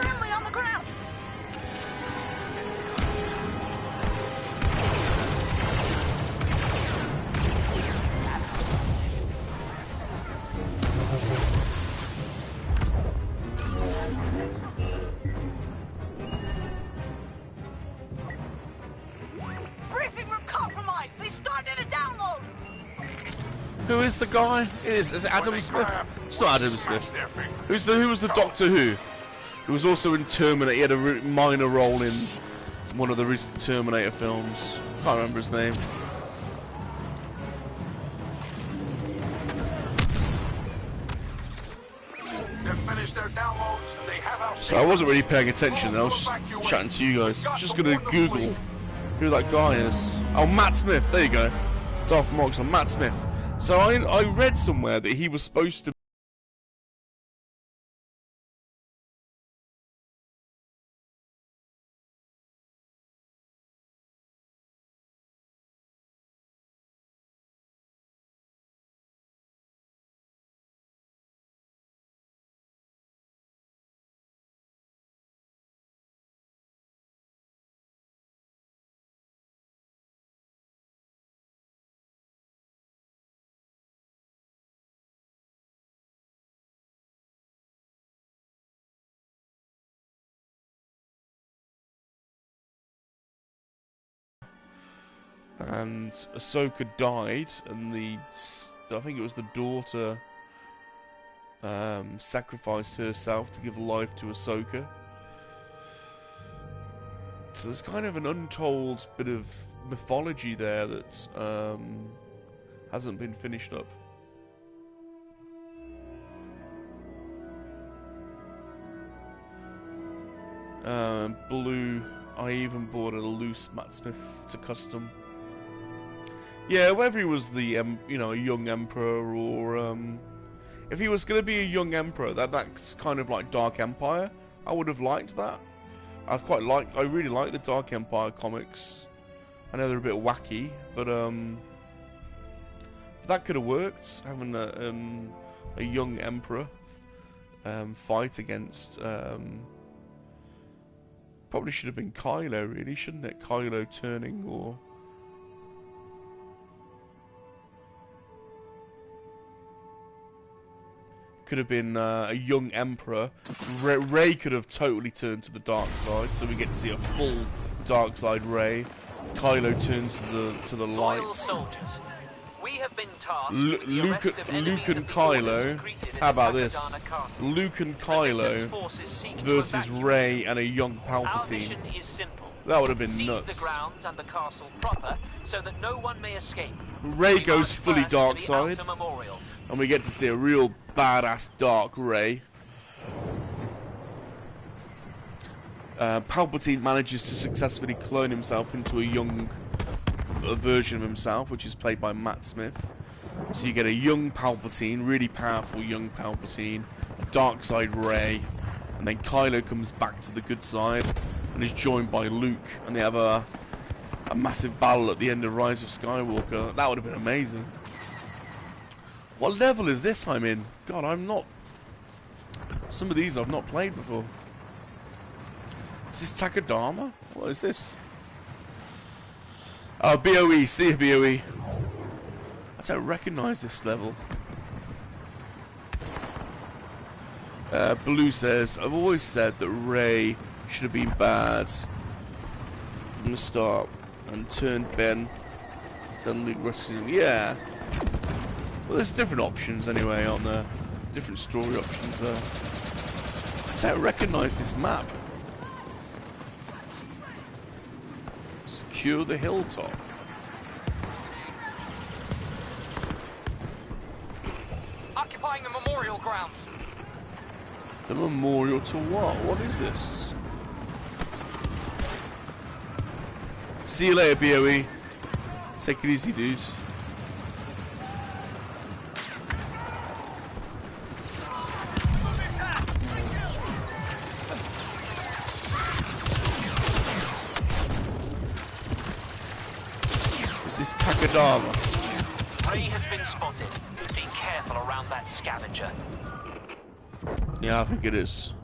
Who is the guy? Is it Adam Smith? It's not Adam Smith. Who was the Doctor Who? He was also in Terminator. He had a minor role in one of the recent Terminator films. Can't remember his name. So I wasn't really paying attention. I was just chatting to you guys. Just gonna Google who that guy is. Oh, Matt Smith. There you go. Darth Marks on Matt Smith. So I read somewhere that he was supposed to. And Ahsoka died, and I think it was the daughter sacrificed herself to give life to Ahsoka. So there's kind of an untold bit of mythology there that hasn't been finished up. Blue, I even bought a loose Matt Smith to custom. Yeah, whether he was the you know, a young emperor, or if he was going to be a young emperor, that's kind of like Dark Empire. I would have liked that. I really like the Dark Empire comics. I know they're a bit wacky, but that could have worked. Having a young emperor fight against probably should have been Kylo, really, shouldn't it? Kylo turning, or could have been a young emperor. Rey could have totally turned to the dark side, so we get to see a full dark side Rey. Kylo turns to the light. Soldiers, we have been tasked Luke and Kylo. How about this? Luke and Kylo versus Rey and a young Palpatine. That would have been nuts. The grounds and the castle proper, so that no one may escape. Rey goes fully dark side, and we get to see a real badass dark Rey. Palpatine manages to successfully clone himself into a young version of himself, which is played by Matt Smith. So you get a young Palpatine, really powerful young Palpatine, a dark side Rey, and then Kylo comes back to the good side and is joined by Luke, and they have a massive battle at the end of Rise of Skywalker. That would have been amazing. What level is this I'm in? God, I'm not... Some of these I've not played before. Is this Takodama? What is this? Oh, BOE. See you, BOE. I don't recognise this level. Blue says, I've always said that Rey should have been bad from the start and turned Ben. Then Luke rescued him. Yeah. Well, there's different options anyway, aren't there? Different story options there. I don't recognise this map. Secure the hilltop. Occupying the memorial grounds. The memorial to what? What is this? See you later, BOE. Take it easy, dudes. This is Takodama. Rey has been spotted. Be careful around that scavenger. Yeah, I think it is.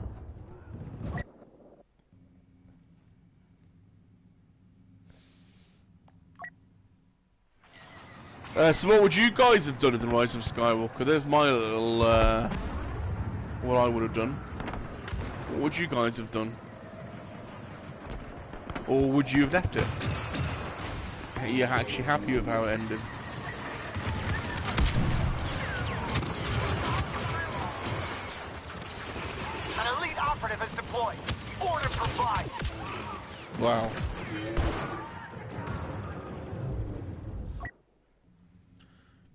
So what would you guys have done in the Rise of Skywalker? There's my little, what I would have done. What would you guys have done? Or would you have left it? Are you actually happy with how it ended? operative is deployed. Order provide. Wow.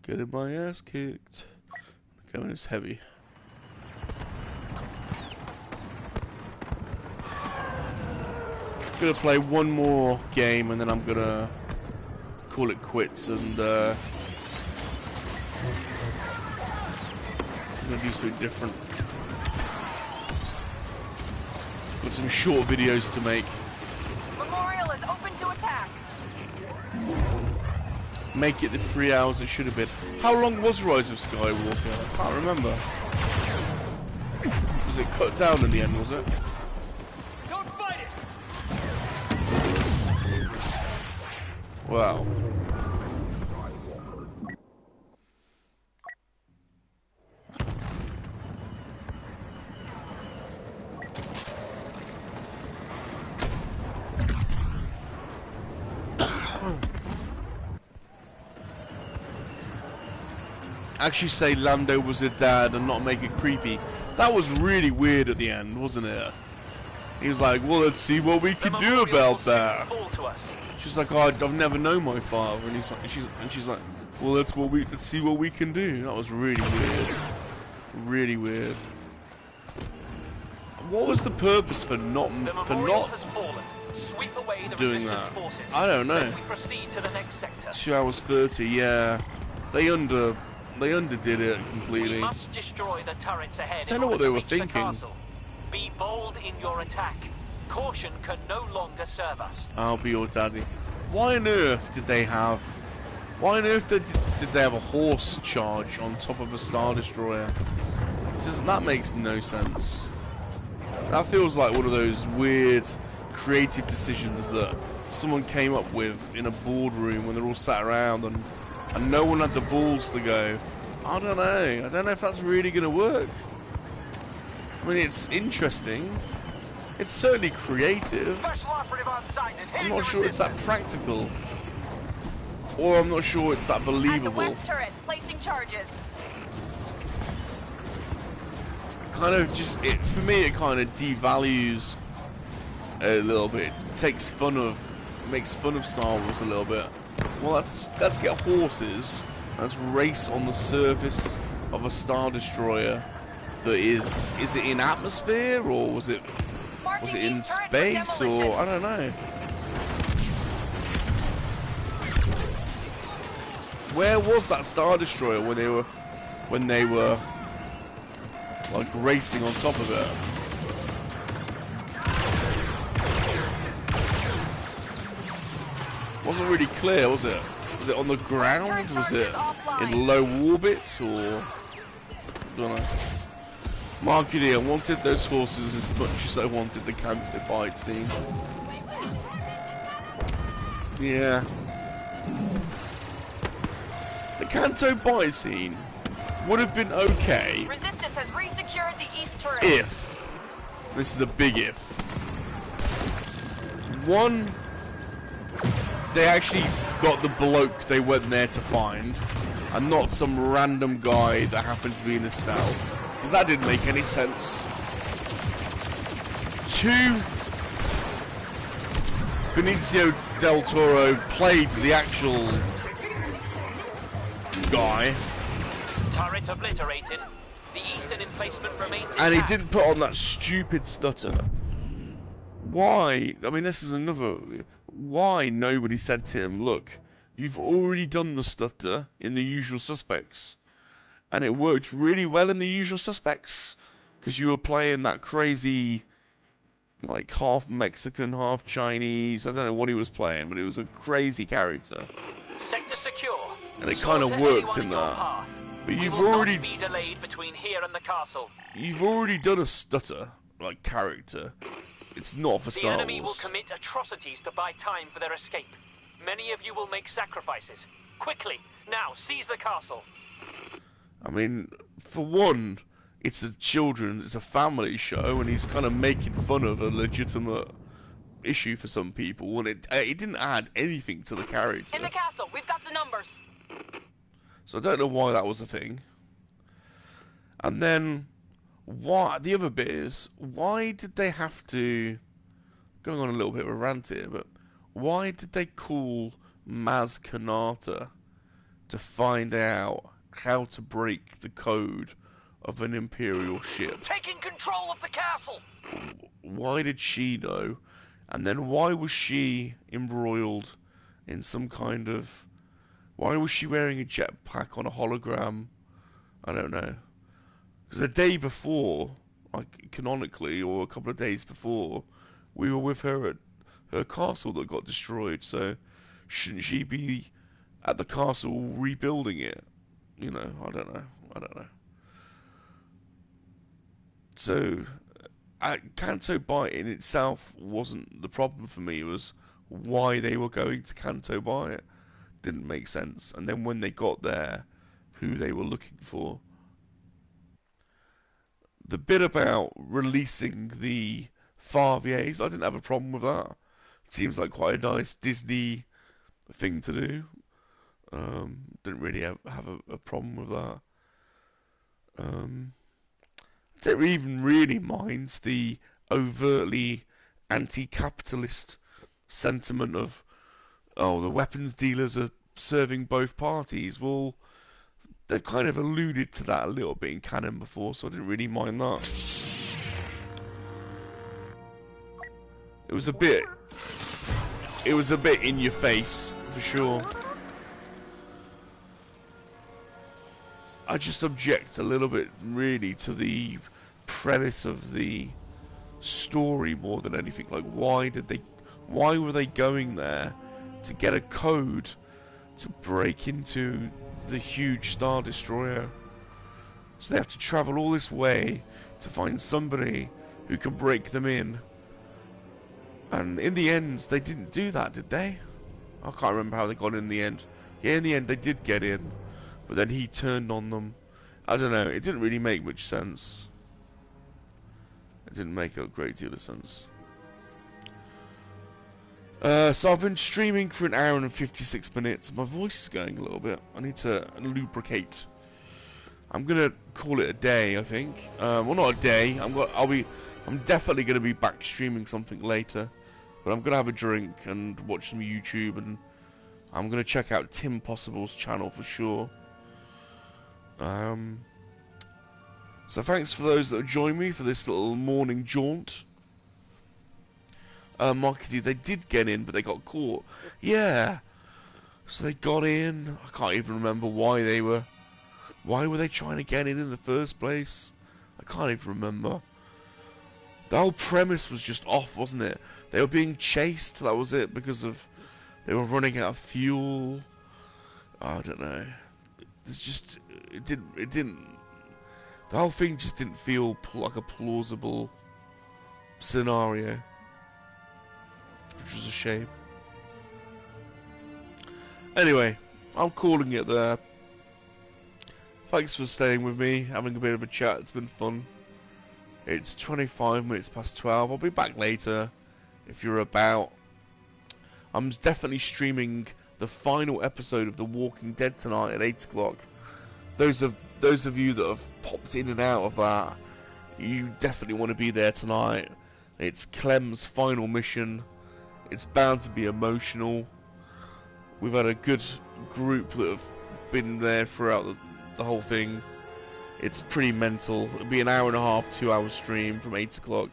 Getting my ass kicked. Going is heavy. Gonna play one more game and then I'm gonna call it quits and I'm gonna do something different. Got some short videos to make. Memorial is open to attack. Make it the 3 hours it should have been. How long was Rise of Skywalker? I can't remember. Was it cut down in the end, was it? Don't fight it! Wow. Actually say Lando was her dad and not make it creepy. That was really weird at the end, wasn't it? He was like, well, let's see what we can do about that. She's like, oh, I've never known my father, and he's like, she's like, well, let's see what we can do. That was really weird. Really weird. What was the purpose for not doing that? I don't know. 2 hours 30, yeah. They undid it completely. We must destroy the turrets ahead. I don't know what they were thinking. Be bold in your attack. Caution can no longer serve us. I'll be your daddy. Why on earth did they have? Why on earth did they have a horse charge on top of a Star Destroyer? That makes no sense. That feels like one of those weird creative decisions that someone came up with in a boardroom when they're all sat around and no one had the balls to go, I don't know if that's really going to work. I mean, it's interesting. It's certainly creative. Special operative on site. I'm not sure it's that practical. Or I'm not sure it's that believable. At the west turret, placing charges. Kind of just, for me, it kind of devalues a little bit. It makes fun of Star Wars a little bit. Well, let's get horses. Let's race on the surface of a Star Destroyer. That is it in atmosphere or was it in space or I don't know. Where was that Star Destroyer when they were like racing on top of it? Wasn't really clear, was it? Was it on the ground? Was it in low orbit or I don't know. Marketing, I wanted those horses as much as I wanted the Canto fight scene. Yeah. The Canto fight scene would have been okay. Resistance has resecured the east turret. If, this is a big if. One, they actually got the bloke they went there to find, and not some random guy that happened to be in a cell. Because that didn't make any sense. 2, Benicio del Toro played the actual guy. Turret obliterated. The eastern emplacement remains intact. And he didn't put on that stupid stutter. Why? I mean, this is another... Why nobody said to him, look, you've already done the stutter in The Usual Suspects. And it worked really well in The Usual Suspects. Because you were playing that crazy, like, half Mexican, half Chinese. I don't know what he was playing, but it was a crazy character. Sector secure. And it kind of worked in that. But you've already... be delayed between here and the castle. You've already done a stutter, like, character. It's not for Star Wars. The enemy will commit atrocities to buy time for their escape. Many of you will make sacrifices. Quickly, now, seize the castle. I mean, for one, it's a family show, and he's kind of making fun of a legitimate issue for some people, and it didn't add anything to the character. In the castle, we've got the numbers. So I don't know why that was a thing. And then, why, the other bit is, why did they have to, going on a little bit of a rant here, but why did they call Maz Kanata to find out how to break the code of an Imperial ship? Taking control of the castle! Why did she know? And then why was she embroiled in some kind of... Why was she wearing a jetpack on a hologram? I don't know. Because the day before, like canonically, or a couple of days before, we were with her at her castle that got destroyed, so shouldn't she be at the castle rebuilding it? You know, I don't know. So, Canto Bight in itself wasn't the problem for me. It was why they were going to Canto Bight. Didn't make sense. And then when they got there, who they were looking for. The bit about releasing the Faviers, I didn't have a problem with that. It seems like quite a nice Disney thing to do. Didn't really have a problem with that. Don't even really mind the overtly anti-capitalist sentiment of, oh, the weapons dealers are serving both parties. Well, they've kind of alluded to that a little bit in canon before, so I didn't really mind that. It was a bit in your face, for sure. I just object a little bit, really, to the premise of the story more than anything. Like, why were they going there to get a code to break into the huge Star Destroyer? So they have to travel all this way to find somebody who can break them in. And in the end, they didn't do that, did they? I can't remember how they got in the end. Yeah, in the end, they did get in. But then he turned on them. I don't know, it didn't really make much sense. It didn't make a great deal of sense. So I've been streaming for 1 hour and 56 minutes. My voice is going a little bit. I need to lubricate. I'm gonna call it a day, I think. Well, not a day. I'm definitely gonna be back streaming something later. But I'm gonna have a drink and watch some YouTube, and I'm gonna check out Tim Possible's channel for sure. So thanks for those that have joined me for this little morning jaunt. Marketing, they did get in, but they got caught. Yeah. So they got in. I can't even remember why they were. Why were they trying to get in the first place? I can't even remember. The whole premise was just off, wasn't it? They were being chased. That was it, because of they were running out of fuel. I don't know. It's just it didn't. The whole thing just didn't feel like a plausible scenario, which was a shame. Anyway, I'm calling it there. Thanks for staying with me, having a bit of a chat. It's been fun. It's 25 minutes past 12. I'll be back later if you're about. I'm definitely streaming the final episode of The Walking Dead tonight at 8 o'clock. Those of you that have popped in and out of that, you definitely want to be there tonight. It's Clem's final mission. It's bound to be emotional. We've had a good group that have been there throughout the whole thing. It's pretty mental. It'll be an hour and a half, 2 hour stream from 8 o'clock.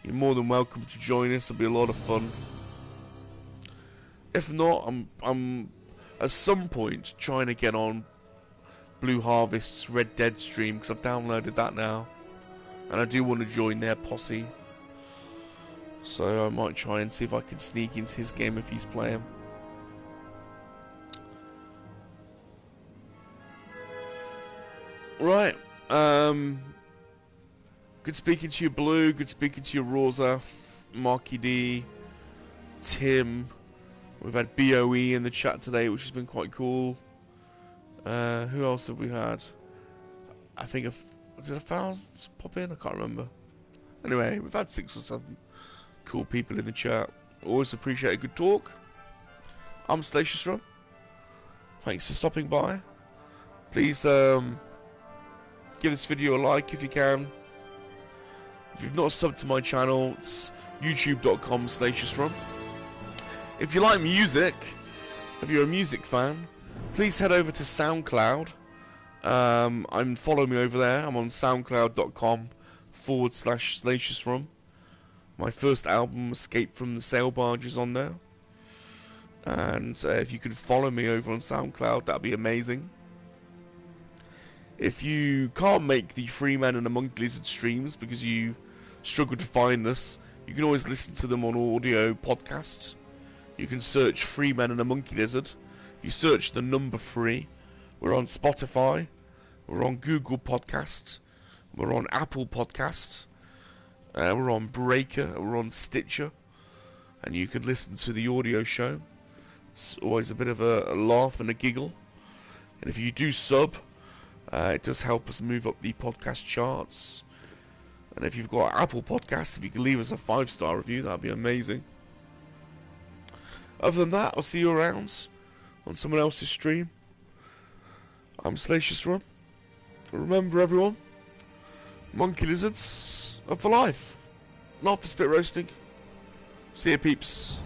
You're more than welcome to join us. It'll be a lot of fun. If not, I'm at some point trying to get on Blue Harvest's Red Dead stream, because I've downloaded that now, and I do want to join their posse. So I might try and see if I can sneak into his game if he's playing. Right. Good speaking to you, Blue. Good speaking to you, Rosa, Marky D, Tim. We've had BOE in the chat today, which has been quite cool. Who else have we had? I think did 1,000 pop in? I can't remember. Anyway, we've had 6 or 7 cool people in the chat. Always appreciate a good talk. I'm SalaciousRum. Thanks for stopping by. Please give this video a like if you can. If you've not subbed to my channel, it's youtube.com/SalaciousRum. If you like music, if you're a music fan, please head over to SoundCloud. Follow me over there. I'm on soundcloud.com/SalaciousRum. My first album, Escape from the Sail Barge, is on there. And if you could follow me over on SoundCloud, that'd be amazing. If you can't make the Free Man and the Monkey-Lizard streams because you struggle to find us, you can always listen to them on audio podcasts. You can search Free Man and the Monkey-Lizard. If you search the number 3, we're on Spotify, we're on Google Podcasts, we're on Apple Podcasts, we're on Breaker, we're on Stitcher, and you can listen to the audio show. It's always a bit of a laugh and a giggle. And if you do sub, it does help us move up the podcast charts. And if you've got Apple Podcasts, if you can leave us a 5-star review, that'd be amazing. Other than that, I'll see you around on someone else's stream. I'm SalaciousRum. Remember, everyone, monkey lizards are for life, not for spit roasting. See you, peeps.